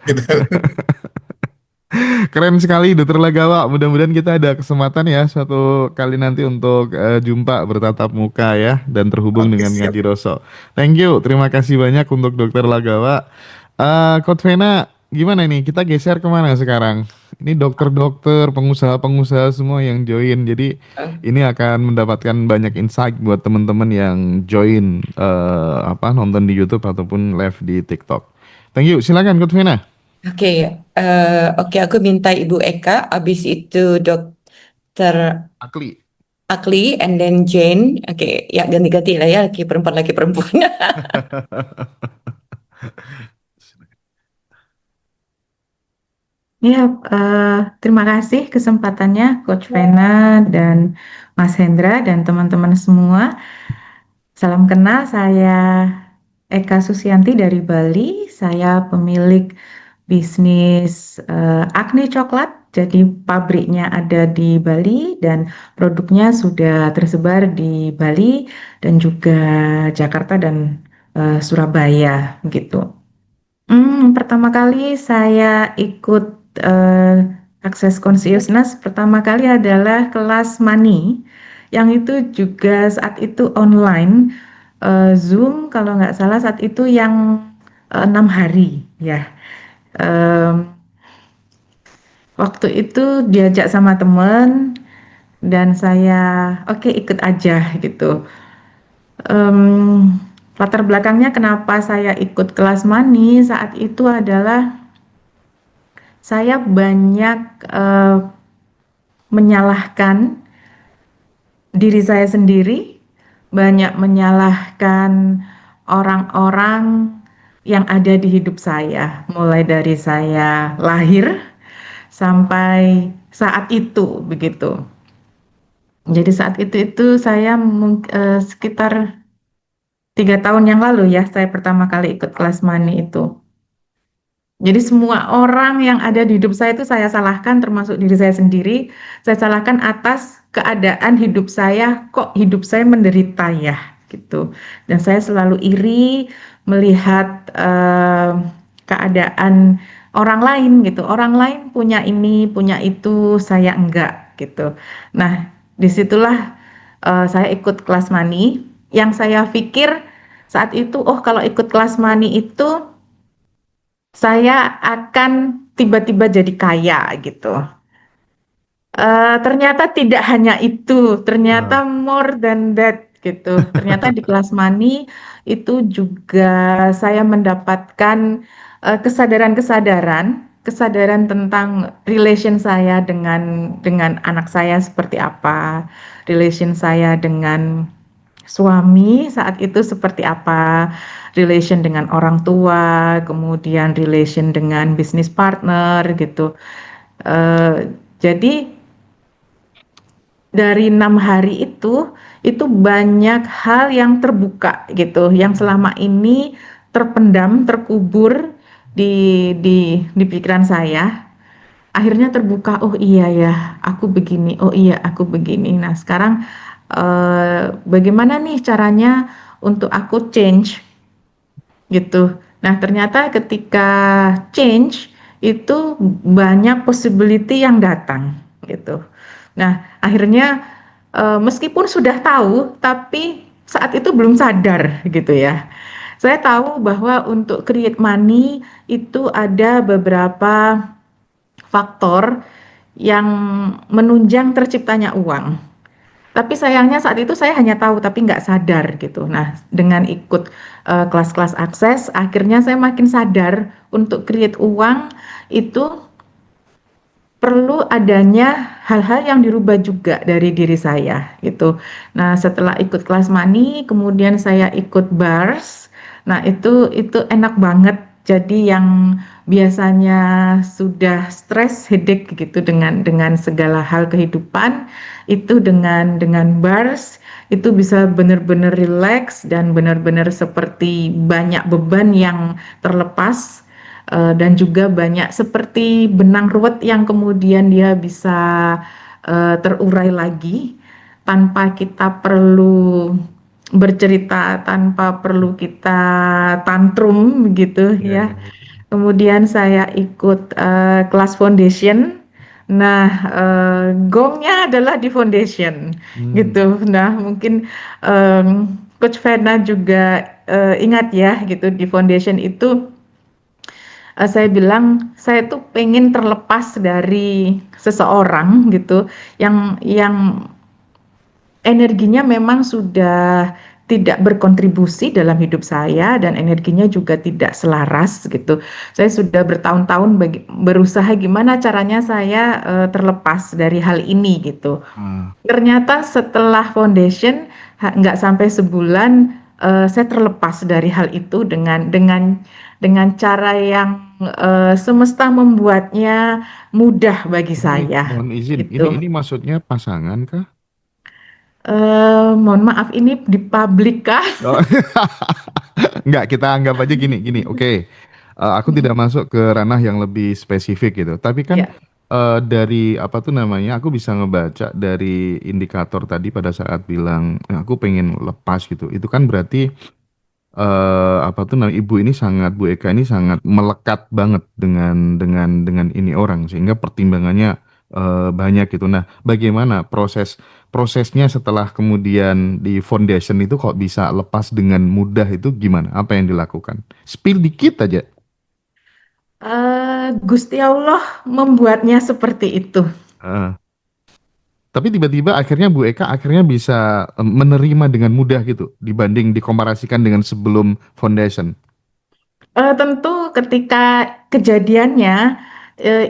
Keren sekali Dokter Lagawa. Mudah-mudahan kita ada kesempatan ya suatu kali nanti untuk jumpa bertatap muka ya dan terhubung Oke dengan siap. Ngaji Roso. Thank you. Terima kasih banyak untuk Dokter Lagawa. Coach Vena, gimana nih? Kita geser kemana sekarang? Ini dokter-dokter, pengusaha-pengusaha semua yang join. Jadi ini akan mendapatkan banyak insight buat teman-teman yang join apa nonton di YouTube ataupun live di TikTok. Thank you. Silakan Coach Vena. Oke, oke aku minta Ibu Eka, habis itu Dokter Akli. Akli, and then Jane. Oke, ya ganti-ganti lah ya, laki perempuan. Ya, terima kasih kesempatannya Coach Vena dan Mas Hendra dan teman-teman semua. Salam kenal, saya Eka Susianti dari Bali. Saya pemilik bisnis Agni Coklat. Jadi pabriknya ada di Bali dan produknya sudah tersebar di Bali dan juga Jakarta dan Surabaya gitu. Pertama kali saya ikut Access Consciousness pertama kali adalah kelas Money, yang itu juga saat itu online, Zoom kalau nggak salah saat itu yang 6 hari ya. Em, Waktu itu diajak sama temen dan saya oke ikut aja gitu. Em, Latar belakangnya kenapa saya ikut kelas Money saat itu adalah saya banyak menyalahkan diri saya sendiri, banyak menyalahkan orang-orang yang ada di hidup saya, mulai dari saya lahir sampai saat itu begitu. Jadi saat itu saya sekitar 3 tahun yang lalu ya, saya pertama kali ikut kelas Money itu. Jadi semua orang yang ada di hidup saya itu saya salahkan, termasuk diri saya sendiri. Saya salahkan atas keadaan hidup saya, kok hidup saya menderita ya, gitu. Dan saya selalu iri melihat keadaan orang lain gitu. Orang lain punya ini, punya itu, saya enggak gitu. Nah, disitulah saya ikut kelas Money. Yang saya pikir saat itu, oh kalau ikut kelas Money itu saya akan tiba-tiba jadi kaya gitu. Ternyata tidak hanya itu, ternyata more than that gitu. Ternyata di kelas Money itu juga saya mendapatkan kesadaran tentang relation saya dengan anak saya seperti apa, relation saya dengan suami saat itu seperti apa, relation dengan orang tua, kemudian relation dengan bisnis partner gitu. Jadi dari 6 hari itu banyak hal yang terbuka gitu, yang selama ini terpendam, terkubur di pikiran saya. Akhirnya terbuka, oh iya ya, aku begini, oh iya aku begini. Nah sekarang bagaimana nih caranya untuk aku change gitu. Nah ternyata ketika change itu banyak possibility yang datang gitu. Nah akhirnya meskipun sudah tahu tapi saat itu belum sadar gitu ya. Saya tahu bahwa untuk create money itu ada beberapa faktor yang menunjang terciptanya uang. Tapi sayangnya saat itu saya hanya tahu tapi nggak sadar gitu. Nah, dengan ikut kelas-kelas akses, akhirnya saya makin sadar untuk create uang itu perlu adanya hal-hal yang dirubah juga dari diri saya gitu. Nah, setelah ikut kelas Money, kemudian saya ikut bars. Nah, itu enak banget. Jadi yang biasanya sudah stres, headache gitu dengan segala hal kehidupan, itu dengan bars itu bisa benar-benar relax dan benar-benar seperti banyak beban yang terlepas, dan juga banyak seperti benang ruwet yang kemudian dia bisa terurai lagi tanpa kita perlu bercerita, tanpa perlu kita tantrum gitu ya. Kemudian saya ikut kelas foundation. Nah, gongnya adalah di foundation gitu. Nah, mungkin Coach Fena juga ingat ya gitu di foundation itu saya bilang saya tuh pengen terlepas dari seseorang gitu yang energinya memang sudah tidak berkontribusi dalam hidup saya dan energinya juga tidak selaras gitu. Saya sudah bertahun-tahun berusaha gimana caranya saya terlepas dari hal ini gitu. Ternyata setelah foundation nggak sampai sebulan saya terlepas dari hal itu dengan cara yang semesta membuatnya mudah bagi saya Mohon izin, gitu. ini maksudnya pasangan kah? Mohon maaf ini di publik kah? Oh, enggak, kita anggap aja gini. Oke. Aku tidak masuk ke ranah yang lebih spesifik gitu. Tapi kan Ya. dari apa tuh namanya, aku bisa ngebaca dari indikator tadi pada saat bilang, aku pengen lepas gitu. Itu kan berarti apa tuh namanya, ibu ini sangat, Bu Eka ini sangat melekat banget dengan ini orang sehingga pertimbangannya banyak gitu. Nah, bagaimana prosesnya setelah kemudian di foundation itu kok bisa lepas dengan mudah itu gimana? Apa yang dilakukan? Spill dikit aja. Gusti Allah membuatnya seperti itu. Eh, tapi tiba-tiba akhirnya Bu Eka akhirnya bisa menerima dengan mudah gitu dibanding dikomparasikan dengan sebelum foundation. Tentu ketika kejadiannya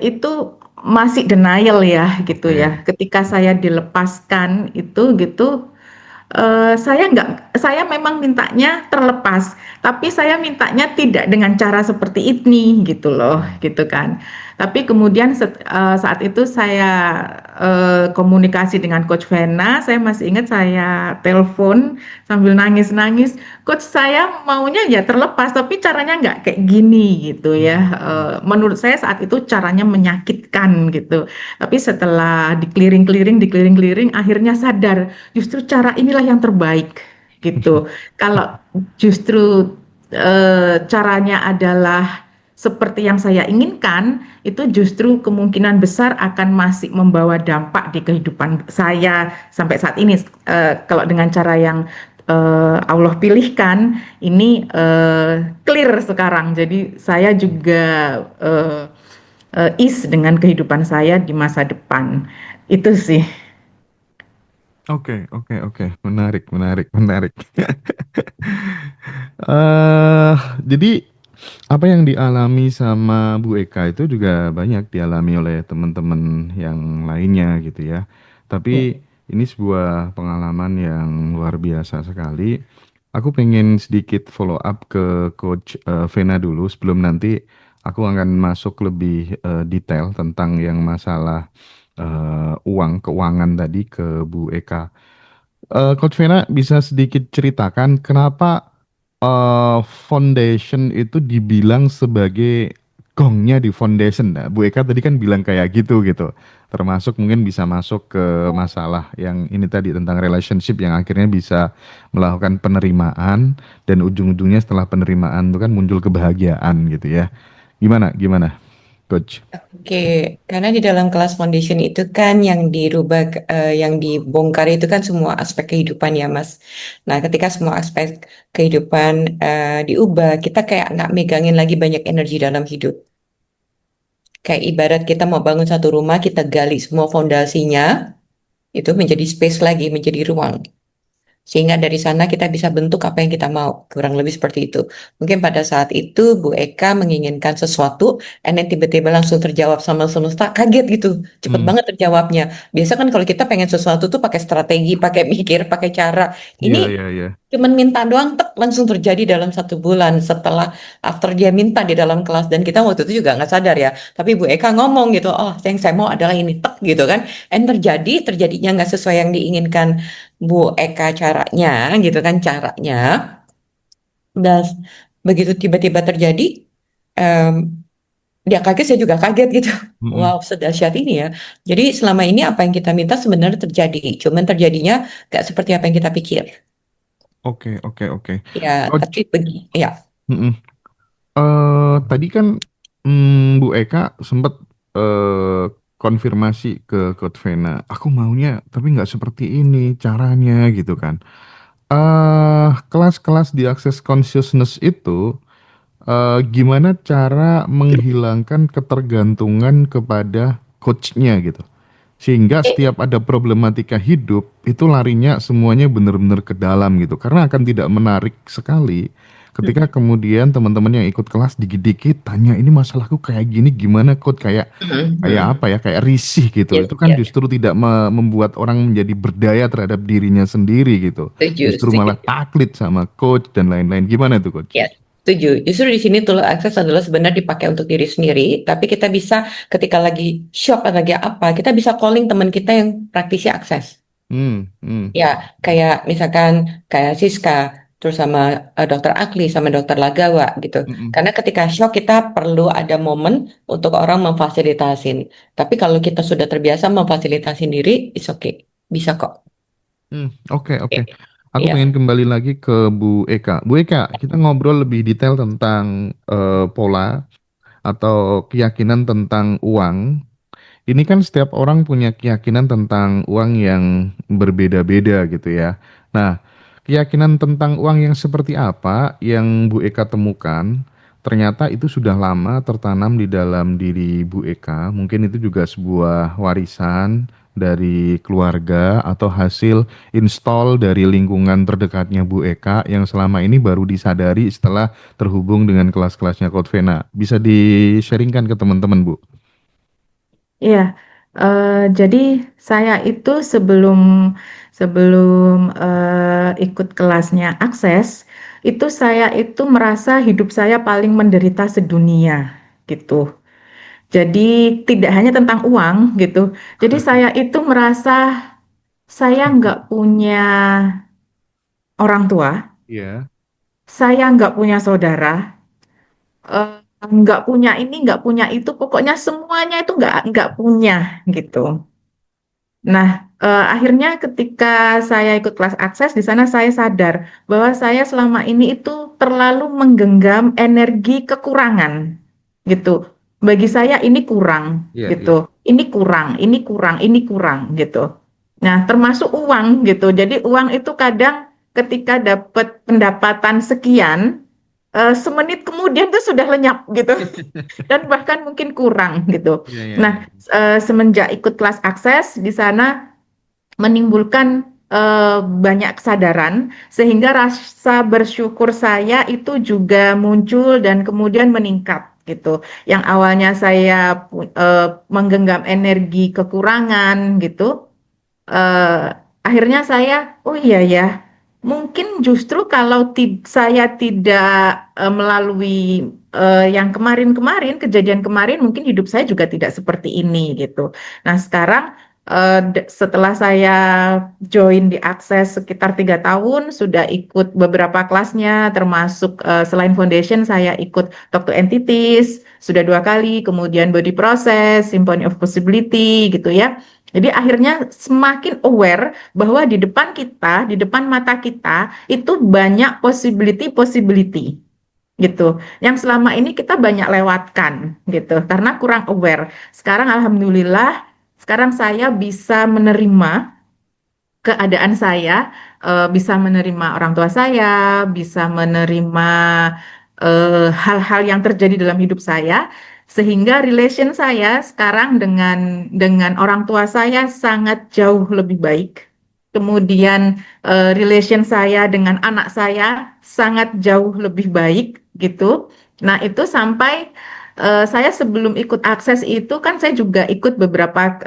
itu masih denial ya gitu Oke. ya. Ketika saya dilepaskan itu gitu, saya memang mintanya terlepas, tapi saya mintanya tidak dengan cara seperti ini gitu loh, gitu kan. Tapi kemudian saat itu saya komunikasi dengan Coach Vena, saya masih ingat saya telepon sambil nangis-nangis, Coach saya maunya ya terlepas, tapi caranya nggak kayak gini gitu ya. Menurut saya saat itu caranya menyakitkan gitu. Tapi setelah dikeliling-keliling, akhirnya sadar justru cara inilah yang terbaik gitu. Kalau justru caranya adalah seperti yang saya inginkan, itu justru kemungkinan besar akan masih membawa dampak di kehidupan saya sampai saat ini. Kalau dengan cara yang Allah pilihkan, ini clear sekarang. Jadi saya juga is dengan kehidupan saya di masa depan. Itu sih. Oke, oke, oke. Menarik, menarik, menarik. Jadi apa yang dialami sama Bu Eka itu juga banyak dialami oleh teman-teman yang lainnya gitu ya. Ya. Tapi ini sebuah pengalaman yang luar biasa sekali. Aku pengen sedikit follow up ke Coach Vena dulu sebelum nanti aku akan masuk lebih detail tentang yang masalah keuangan tadi ke Bu Eka. Coach Vena bisa sedikit ceritakan kenapa foundation itu dibilang sebagai gongnya di foundation. Nah, Bu Eka tadi kan bilang kayak gitu gitu. Termasuk mungkin bisa masuk ke masalah yang ini tadi tentang relationship yang akhirnya bisa melakukan penerimaan dan ujung-ujungnya setelah penerimaan itu kan muncul kebahagiaan gitu ya. Gimana gimana, Coach? Oke, karena di dalam kelas foundation itu kan yang dirubah, yang dibongkar itu kan semua aspek kehidupan ya, Mas. Nah, ketika semua aspek kehidupan diubah, kita kayak nggak megangin lagi banyak energi dalam hidup. Kayak ibarat kita mau bangun satu rumah, kita gali semua fondasinya, itu menjadi space lagi, menjadi ruang. Sehingga dari sana kita bisa bentuk apa yang kita mau, kurang lebih seperti itu. Mungkin pada saat itu Bu Eka menginginkan sesuatu, and then tiba-tiba langsung terjawab sama semesta, kaget gitu, cepet Hmm, banget terjawabnya. Biasa kan kalau kita pengen sesuatu tuh pakai strategi, pakai mikir, pakai cara. Ini iya iya iya. cuman minta doang, tek, langsung terjadi dalam 1 bulan setelah after dia minta di dalam kelas. Dan kita waktu itu juga nggak sadar ya. Tapi Bu Eka ngomong gitu, oh yang saya mau adalah ini, tek gitu kan. And terjadinya nggak sesuai yang diinginkan Bu Eka caranya gitu kan caranya. Dan begitu tiba-tiba terjadi, em, dia kaget, saya juga kaget gitu. Mm-mm. Wow, sedahsyat ini ya. Jadi selama ini apa yang kita minta sebenarnya terjadi. Cuman terjadinya nggak seperti apa yang kita pikir. Oke oke oke. Ya, tapi Coach. ya. Mm-mm. Tadi kan Bu Eka sempat eh, konfirmasi ke Coach Vena, aku maunya tapi nggak seperti ini caranya gitu kan. Kelas-kelas di Access Consciousness itu gimana cara menghilangkan ketergantungan kepada coachnya gitu. Sehingga Eh, setiap ada problematika hidup itu larinya semuanya benar-benar ke dalam gitu. Karena akan tidak menarik sekali ketika kemudian teman-teman yang ikut kelas dikit-dikit tanya ini masalahku kayak gini gimana Coach, kayak kayak apa ya, kayak risih gitu. Yes, Itu kan yes, justru tidak membuat orang menjadi berdaya terhadap dirinya sendiri gitu. setuju, Justru malah setuju. taklid sama coach dan lain-lain. Gimana tuh Coach? Yes, setuju. Justru di sini tool access adalah sebenarnya dipakai untuk diri sendiri, tapi kita bisa ketika lagi shock atau lagi apa, kita bisa calling teman kita yang praktisi akses. Hmm, hmm, Ya, kayak misalkan kayak Siska, terus sama Dokter Akli, sama Dokter Lagawa gitu. hmm, Karena ketika shock kita perlu ada momen untuk orang memfasilitasin. Tapi kalau kita sudah terbiasa memfasilitasi diri, it's okay. Bisa kok. hmm. Oke, oke. Oke. Aku Iya. pengen kembali lagi ke Bu Eka. Bu Eka, kita ngobrol lebih detail tentang pola atau keyakinan tentang uang. Ini kan setiap orang punya keyakinan tentang uang yang berbeda-beda gitu ya. Nah, keyakinan tentang uang yang seperti apa yang Bu Eka temukan, ternyata itu sudah lama tertanam di dalam diri Bu Eka. Mungkin itu juga sebuah warisan dari keluarga atau hasil install dari lingkungan terdekatnya Bu Eka yang selama ini baru disadari setelah terhubung dengan kelas-kelasnya Coach Vena. Bisa di-sharingkan ke teman-teman, Bu? Iya, jadi saya itu sebelum sebelum ikut kelasnya Akses, itu saya itu merasa hidup saya paling menderita sedunia gitu. Jadi tidak hanya tentang uang gitu. Jadi saya itu merasa saya nggak punya orang tua, Iya. saya nggak punya saudara, nggak punya ini, nggak punya itu, pokoknya semuanya itu nggak punya gitu. Nah, akhirnya ketika saya ikut kelas akses di sana saya sadar bahwa saya selama ini itu terlalu menggenggam energi kekurangan gitu. Bagi saya ini kurang Iya, gitu. iya. Ini kurang, ini kurang, ini kurang gitu. Nah, termasuk uang gitu. Jadi uang itu kadang ketika dapat pendapatan sekian, semenit kemudian tuh sudah lenyap gitu. Dan bahkan mungkin kurang gitu. Iya, iya, iya. Nah, semenjak ikut kelas akses di sana menimbulkan banyak kesadaran sehingga rasa bersyukur saya itu juga muncul dan kemudian meningkat gitu. Yang awalnya saya menggenggam energi kekurangan gitu, eh, akhirnya saya, oh iya ya, mungkin justru kalau saya tidak melalui yang kemarin-kemarin, kejadian kemarin, mungkin hidup saya juga tidak seperti ini gitu. Nah sekarang setelah saya join di Akses sekitar 3 tahun, sudah ikut beberapa kelasnya, termasuk selain foundation, saya ikut Talk to Entities, sudah 2 kali, kemudian Body Process, Symphony of Possibility gitu ya. Jadi akhirnya semakin aware bahwa di depan kita, di depan mata kita itu banyak possibility gitu. Yang selama ini kita banyak lewatkan gitu karena kurang aware. Sekarang alhamdulillah sekarang saya bisa menerima keadaan saya, bisa menerima orang tua saya, bisa menerima hal-hal yang terjadi dalam hidup saya, sehingga relation saya sekarang dengan orang tua saya sangat jauh lebih baik. Kemudian relation saya dengan anak saya sangat jauh lebih baik gitu. Nah, itu sampai saya sebelum ikut akses itu kan saya juga ikut beberapa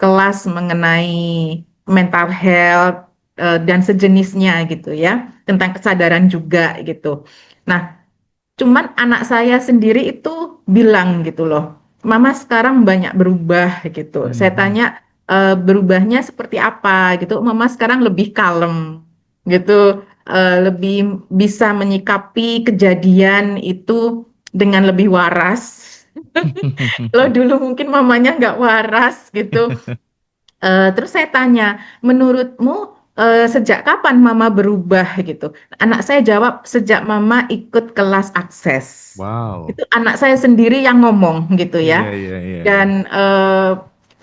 kelas mengenai mental health dan sejenisnya gitu ya, tentang kesadaran juga gitu. Nah, cuman anak saya sendiri itu bilang gitu loh, Mama sekarang banyak berubah gitu. Saya Mhm. tanya berubahnya seperti apa gitu. Mama sekarang lebih kalem gitu, lebih bisa menyikapi kejadian itu dengan lebih waras. Kalau dulu mungkin mamanya nggak waras gitu. Terus saya tanya, menurutmu sejak kapan Mama berubah gitu? Anak saya jawab, sejak Mama ikut kelas akses. Wow. Itu anak saya sendiri yang ngomong gitu Iya, ya. iya, iya, iya. Dan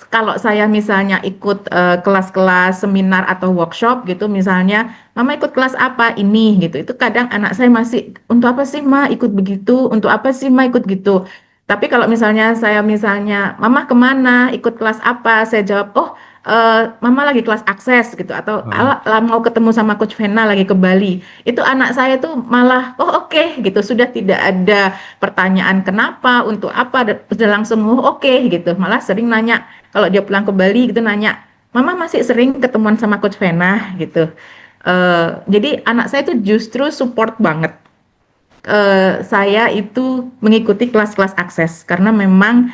kalau saya misalnya ikut kelas-kelas seminar atau workshop gitu, misalnya, Mama ikut kelas apa ini gitu. Itu kadang anak saya masih, untuk apa sih Ma ikut begitu? Untuk apa sih Ma ikut gitu? Tapi kalau misalnya saya misalnya, Mama kemana? Ikut kelas apa? Saya jawab, oh Mama lagi kelas akses gitu. Atau Heeh. Mau ketemu sama Coach Vena lagi ke Bali." Itu anak saya tuh malah, oh oke gitu. Sudah tidak ada pertanyaan kenapa, untuk apa, sudah langsung, oh oke gitu. Malah sering nanya, kalau dia pulang ke Bali gitu nanya, Mama masih sering ketemuan sama Coach Vena gitu. Jadi anak saya itu justru support banget saya itu mengikuti kelas-kelas akses karena memang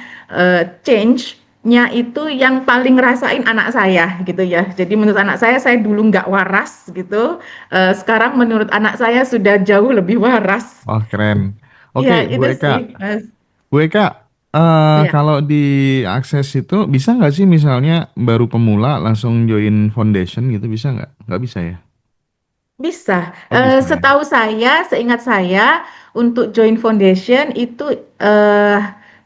change-nya itu yang paling ngerasain anak saya gitu ya. Jadi menurut anak saya dulu nggak waras gitu. Sekarang menurut anak saya sudah jauh lebih waras. Wah, keren. Iya Oke, Bu itu Eka. sih, Mas. Bu Eka, Ya. kalau di akses itu bisa nggak sih misalnya baru pemula langsung join foundation gitu bisa nggak? Nggak bisa ya? Bisa. Oh bisa ya. Setahu saya, seingat saya, untuk join foundation itu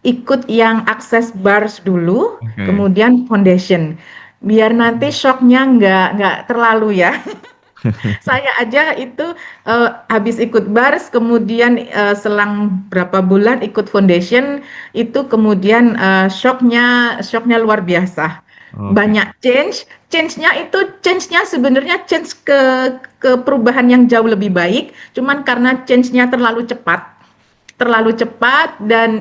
ikut yang akses bars dulu, Oke. kemudian foundation. Biar nanti shocknya nggak terlalu ya. Saya aja itu habis ikut bars, kemudian selang berapa bulan ikut foundation, itu kemudian shocknya luar biasa. Oke. Banyak change-nya sebenarnya change ke perubahan yang jauh lebih baik, cuman karena change-nya terlalu cepat dan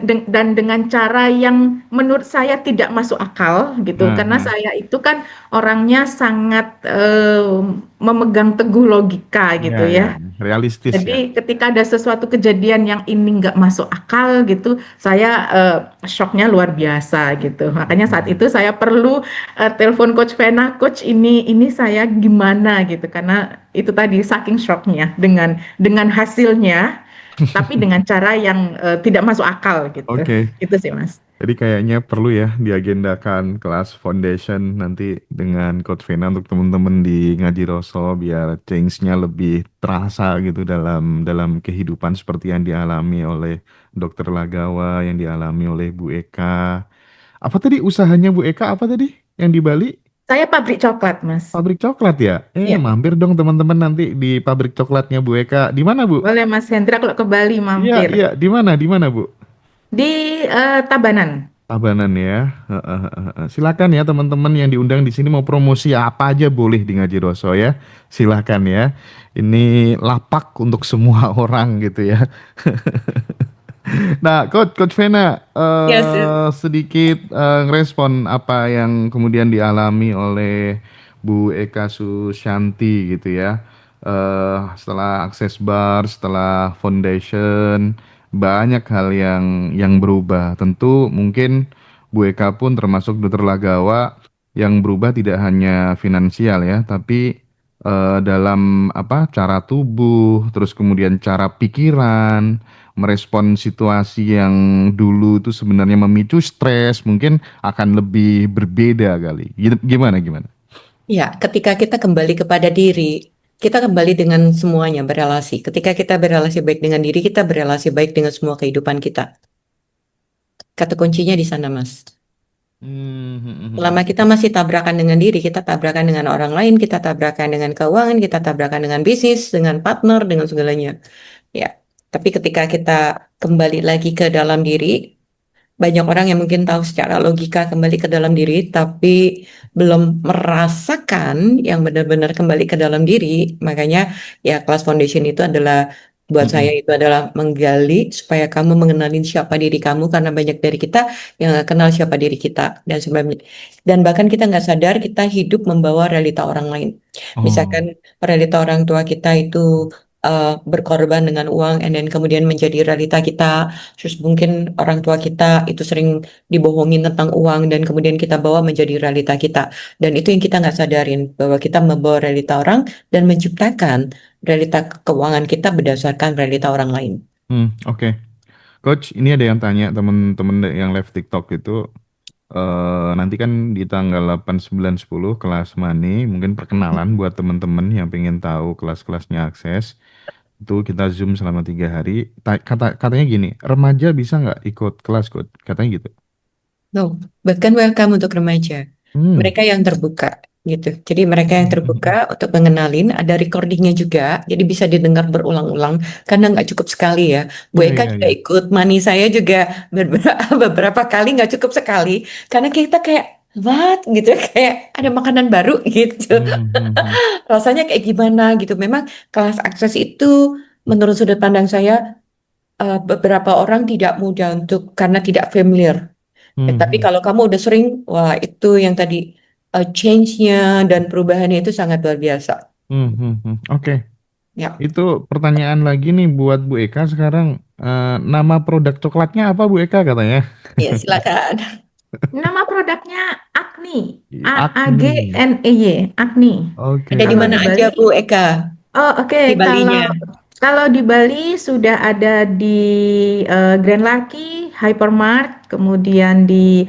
dengan cara yang menurut saya tidak masuk akal gitu, Nah, karena nah. saya itu kan orangnya sangat memegang teguh logika Ya, gitu ya, ya. realistis ya. Jadi ketika ada suatu kejadian yang ini nggak masuk akal gitu, saya shocknya luar biasa gitu. Makanya saat Mhm. itu saya perlu telepon Coach Vena, Coach ini saya gimana gitu, karena itu tadi saking shocknya dengan hasilnya, tapi dengan cara yang tidak masuk akal gitu. Oke. Itu sih Mas. Jadi kayaknya perlu ya diagendakan kelas foundation nanti dengan Coach Vena untuk teman-teman di Ngaji Roso biar change-nya lebih terasa gitu dalam kehidupan seperti yang dialami oleh Dokter Lagawa, yang dialami oleh Bu Eka. Apa tadi usahanya Bu Eka apa tadi yang di Bali? Saya pabrik coklat Mas. Pabrik coklat ya? Ya, Mampir dong teman-teman nanti di pabrik coklatnya Bu Eka. Di mana, Bu? boleh Mas Hendra kalau ke Bali Iya, mampir iya, di mana? Di mana, Bu? di Tabanan. Tabanan ya. Heeh, heeh, heeh. Silakan ya teman-teman yang diundang di sini mau promosi apa aja boleh di Ngaji Roso ya. Silakan ya. Ini lapak untuk semua orang gitu ya. Nah, Coach Vena, Yes. sedikit ngerespon apa yang kemudian dialami oleh Bu Eka Susanti gitu ya. Setelah akses bar, setelah foundation, banyak hal yang berubah. Tentu mungkin Bu Eka pun termasuk Dokter Lagawa yang berubah tidak hanya finansial ya, tapi dalam apa cara tubuh, terus kemudian cara pikiran merespon situasi yang dulu itu sebenarnya memicu stres mungkin akan lebih berbeda kali. Gimana gimana? Ya, ketika kita kembali kepada diri, kita kembali dengan semuanya berelasi. Ketika kita berelasi baik dengan diri, kita berelasi baik dengan semua kehidupan kita. Kata kuncinya di sana, Mas. Hmm, hmm, hmm, Selama hmm. kita masih tabrakan dengan diri, kita tabrakan dengan orang lain, kita tabrakan dengan keuangan, kita tabrakan dengan bisnis, dengan partner, dengan segalanya. Ya, tapi ketika kita kembali lagi ke dalam diri, banyak orang yang mungkin tahu secara logika kembali ke dalam diri, tapi belum merasakan yang benar-benar kembali ke dalam diri. Makanya ya kelas foundation itu adalah buat saya Mm-mm. itu adalah menggali supaya kamu mengenalin siapa diri kamu karena banyak dari kita yang nggak kenal siapa diri kita dan sebagainya. Dan bahkan kita nggak sadar kita hidup membawa realita orang lain. Oh, Misalkan realita orang tua kita itu berkorban dengan uang, and then kemudian menjadi realita kita. Terus mungkin orang tua kita itu sering dibohongin tentang uang dan kemudian kita bawa menjadi realita kita. Dan itu yang kita nggak sadarin bahwa kita membawa realita orang dan menciptakan realita keuangan kita berdasarkan realita orang lain. oke. Coach, ini ada yang tanya temen-temen yang live TikTok itu nanti kan di tanggal 8, 9, 10 kelas Money, mungkin perkenalan buat temen-temen yang pengen tahu kelas-kelasnya akses. Itu kita Zoom selama 3 hari. Katanya gini, remaja bisa nggak ikut kelas, Coach? Katanya gitu. No, bahkan welcome untuk remaja. Hmm. Mereka yang terbuka gitu. Jadi mereka yang terbuka untuk mengenalin, ada recordingnya juga, jadi bisa didengar berulang-ulang karena nggak cukup sekali ya. Bu Iya, Eka iya, juga iya. ikut, Mani saya juga beberapa kali nggak cukup sekali karena kita kayak what gitu kayak ada makanan baru gitu. Hmm, hmm, hmm. Rasanya kayak gimana gitu. Memang kelas akses itu menurut sudut pandang saya beberapa orang tidak mudah untuk karena tidak familiar. Hmm, Tapi hmm. kalau kamu udah sering, wah itu yang tadi change-nya dan perubahannya itu sangat luar biasa. Hmm, hmm, hmm. Oke, Ya, itu pertanyaan lagi nih buat Bu Eka sekarang. Nama produk coklatnya apa Bu Eka katanya? ya silakan. Nama produknya Agni, Agni. Agny, Agni. Oke. Ada di Kalau mana di aja Bali, Bu Eka oh oke, di kalau Balinya? Kalau di Bali sudah ada di Grand Laki, Hypermart, kemudian di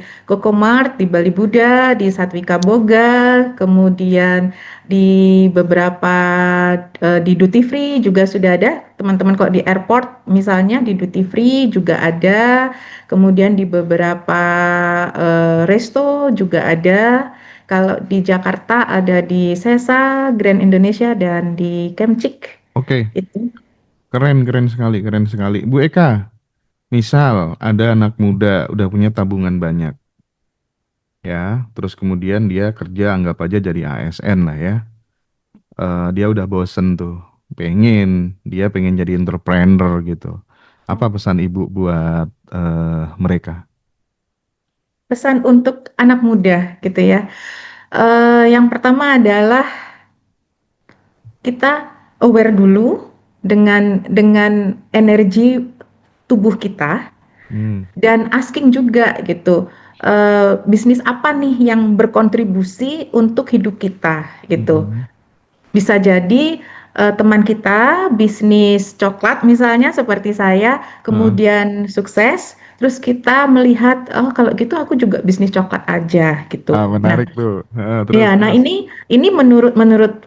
Mart, di Bali Buddha, di Satwika Boga, kemudian di beberapa di Duty Free juga sudah ada. Teman-teman kok di airport misalnya di Duty Free juga ada. Kemudian di beberapa resto juga ada. Kalau di Jakarta ada di Sesa, Grand Indonesia dan di Kemcik Oke, itu. keren sekali, keren sekali. Bu Eka, misal ada anak muda udah punya tabungan banyak, ya, terus kemudian dia kerja anggap aja jadi ASN lah ya. Dia udah bosen tuh, dia pengen jadi entrepreneur gitu. Apa pesan ibu buat mereka? Pesan untuk anak muda gitu ya. Yang pertama adalah kita aware dulu dengan energi tubuh kita Hmm. dan asking juga gitu. Bisnis apa nih yang berkontribusi untuk hidup kita gitu. Mhm. Bisa jadi teman kita bisnis coklat misalnya seperti saya, Heeh. kemudian sukses, terus kita melihat, oh kalau gitu aku juga bisnis coklat aja gitu. Nah, Menarik tuh. Heeh, terus ya, nah terus. ini menurut menurut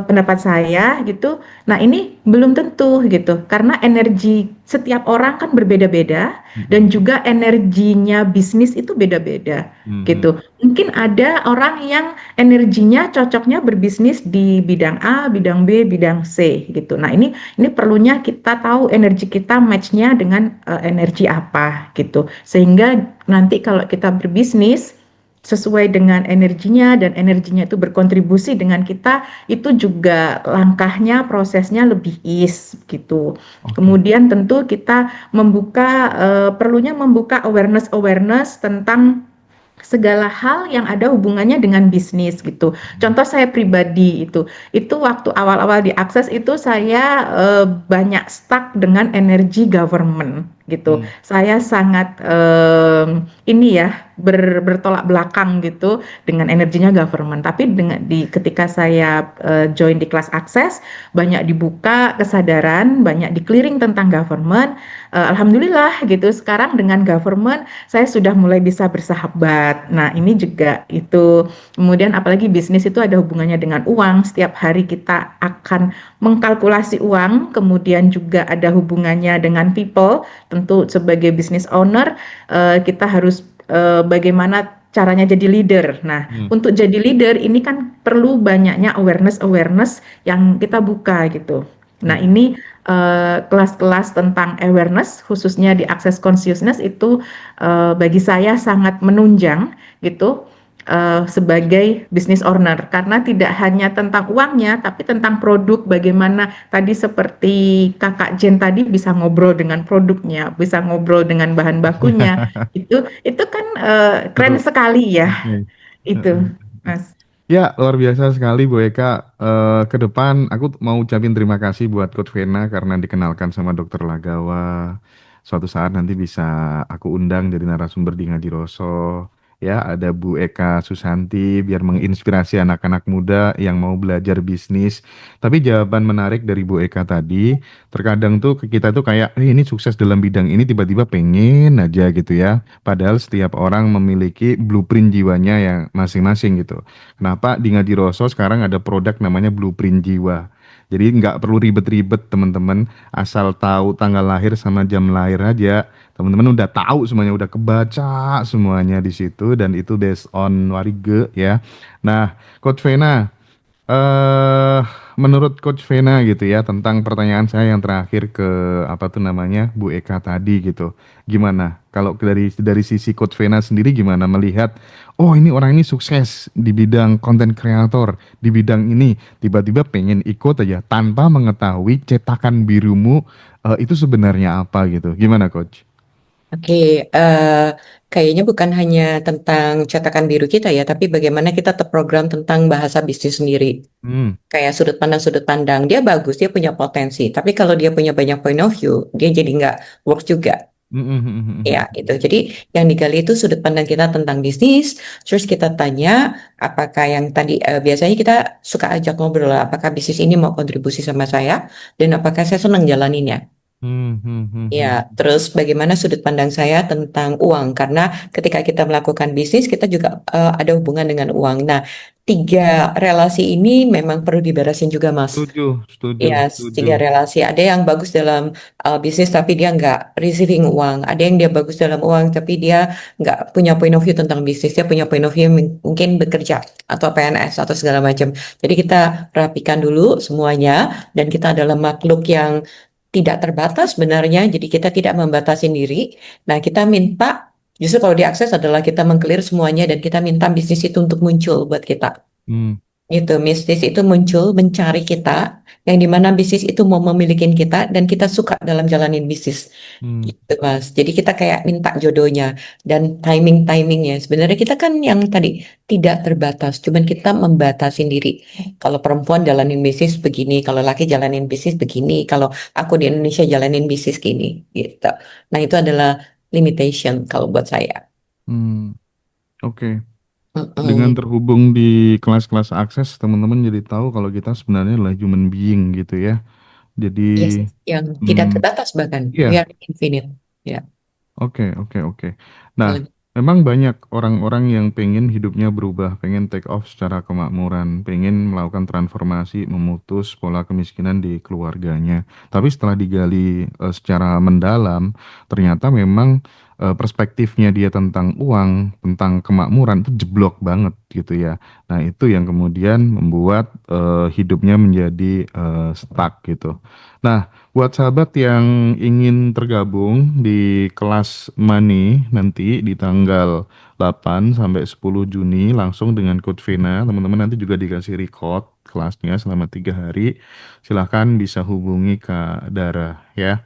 pendapat saya gitu. Nah, ini belum tentu gitu. Karena energi setiap orang kan berbeda-beda dan Mhm. juga energinya bisnis itu beda-beda Mhm. gitu. Mungkin ada orang yang energinya cocoknya berbisnis di bidang A, bidang B, bidang C gitu. Nah, ini perlunya kita tahu energi kita match-nya dengan energi apa gitu. Sehingga nanti kalau kita berbisnis sesuai dengan energinya dan energinya itu berkontribusi dengan kita, itu juga langkahnya, prosesnya lebih ease gitu. Oke. Kemudian tentu kita perlunya membuka awareness tentang segala hal yang ada hubungannya dengan bisnis gitu. Contoh saya pribadi itu waktu awal-awal diakses itu saya banyak stuck dengan energi government gitu. Hmm. Saya sangat ini ya bertolak belakang gitu dengan energinya government. Tapi ketika saya join di kelas akses banyak dibuka kesadaran, banyak di clearing tentang government. Alhamdulillah gitu. Sekarang dengan government saya sudah mulai bisa bersahabat. Nah, ini juga itu. Kemudian apalagi bisnis itu ada hubungannya dengan uang. Setiap hari kita akan mengkalkulasi uang, kemudian juga ada hubungannya dengan people. Tentu sebagai business owner, kita harus bagaimana caranya jadi leader. Nah, Hmm. untuk jadi leader ini kan perlu banyaknya awareness yang kita buka gitu. Nah, Hmm. ini kelas-kelas tentang awareness khususnya di access consciousness itu bagi saya sangat menunjang gitu sebagai business owner karena tidak hanya tentang uangnya tapi tentang produk bagaimana tadi seperti Kakak Jen tadi bisa ngobrol dengan produknya, bisa ngobrol dengan bahan bakunya. Itu kan keren Seru. sekali ya Oke. itu, Mas. Ya, luar biasa sekali Bu Eka. Ke depan aku mau ucapin terima kasih buat Coach Vena karena dikenalkan sama Dokter Lagawa. Suatu saat nanti bisa aku undang jadi narasumber di Ngaji Roso. Ya, ada Bu Eka Susanti biar menginspirasi anak-anak muda yang mau belajar bisnis. Tapi jawaban menarik dari Bu Eka tadi, terkadang tuh kita tuh kayak, ini sukses dalam bidang ini tiba-tiba pengen aja gitu ya. Padahal setiap orang memiliki blueprint jiwanya yang masing-masing gitu. Kenapa di Ngadiroso sekarang ada produk namanya Blueprint Jiwa. Jadi nggak perlu ribet-ribet teman-teman, asal tahu tanggal lahir sama jam lahir aja. Teman-teman udah tahu semuanya, udah kebaca semuanya di situ dan itu based on Warige ya. Nah, Coach Vena, eh menurut Coach Vena gitu ya tentang pertanyaan saya yang terakhir ke apa tuh namanya Bu Eka tadi gitu. Gimana? Kalau dari sisi Coach Vena sendiri gimana melihat oh ini orang ini sukses di bidang konten kreator, di bidang ini tiba-tiba pengen ikut aja tanpa mengetahui cetakan birumu itu sebenarnya apa gitu. Gimana Coach? Oke, kayaknya bukan hanya tentang cetakan biru kita ya, tapi bagaimana kita terprogram tentang bahasa bisnis sendiri. Hmm. Kayak sudut pandang dia bagus, dia punya potensi. Tapi kalau dia punya banyak point of view, dia jadi nggak work juga. Ya, itu. Jadi yang digali itu sudut pandang kita tentang bisnis, terus kita tanya apakah yang tadi biasanya kita suka ajak ngobrol, apakah bisnis ini mau kontribusi sama saya dan apakah saya senang jalaninnya. Ya, terus bagaimana sudut pandang saya tentang uang? Karena ketika kita melakukan bisnis, kita juga ada hubungan dengan uang. Nah, tiga relasi ini memang perlu diberesin juga, Mas. Setuju, setuju, Ya, setuju. tiga relasi. Ada yang bagus dalam bisnis tapi dia nggak receiving uang. Ada yang dia bagus dalam uang tapi dia nggak punya point of view tentang bisnis. Dia punya point of view mungkin bekerja atau PNS atau segala macam. Jadi kita rapikan dulu semuanya dan kita adalah makhluk yang tidak terbatas sebenarnya. Jadi kita tidak membatasi diri. Nah, kita minta justru kalau diakses adalah kita mengclear semuanya dan kita minta bisnis itu untuk muncul buat kita. Hmm, Gitu, bisnis itu muncul mencari kita, yang dimana bisnis itu mau memiliki kita dan kita suka dalam jalanin bisnis. hmm, Gitu, Mas. Jadi kita kayak minta jodohnya dan timing-timingnya. Sebenarnya kita kan yang tadi tidak terbatas, cuman kita membatasi diri. Kalau perempuan jalanin bisnis begini, kalau laki jalanin bisnis begini, kalau aku di Indonesia jalanin bisnis gini, gitu. Nah, itu adalah limitation kalau buat saya. hmm. Oke. Dengan Mm-mm. terhubung di kelas-kelas akses, teman-teman jadi tahu kalau kita sebenarnya adalah human being gitu ya. Jadi, Yes, yang tidak hmm, terbatas bahkan, we iya, are infinite. Ya. oke, oke, oke. Nah, memang banyak orang-orang yang pengen hidupnya berubah, pengen take off secara kemakmuran, pengen melakukan transformasi, memutus pola kemiskinan di keluarganya. Tapi setelah digali secara mendalam, ternyata memang perspektifnya dia tentang uang, tentang kemakmuran itu jeblok banget gitu ya. Nah, itu yang kemudian membuat hidupnya menjadi stuck gitu. Nah, buat sahabat yang ingin tergabung di kelas Money nanti di tanggal 8 sampai 10 Juni langsung dengan Coach Vena, teman-teman nanti juga dikasih record kelasnya selama 3 hari. Silahkan bisa hubungi Kak Dara ya.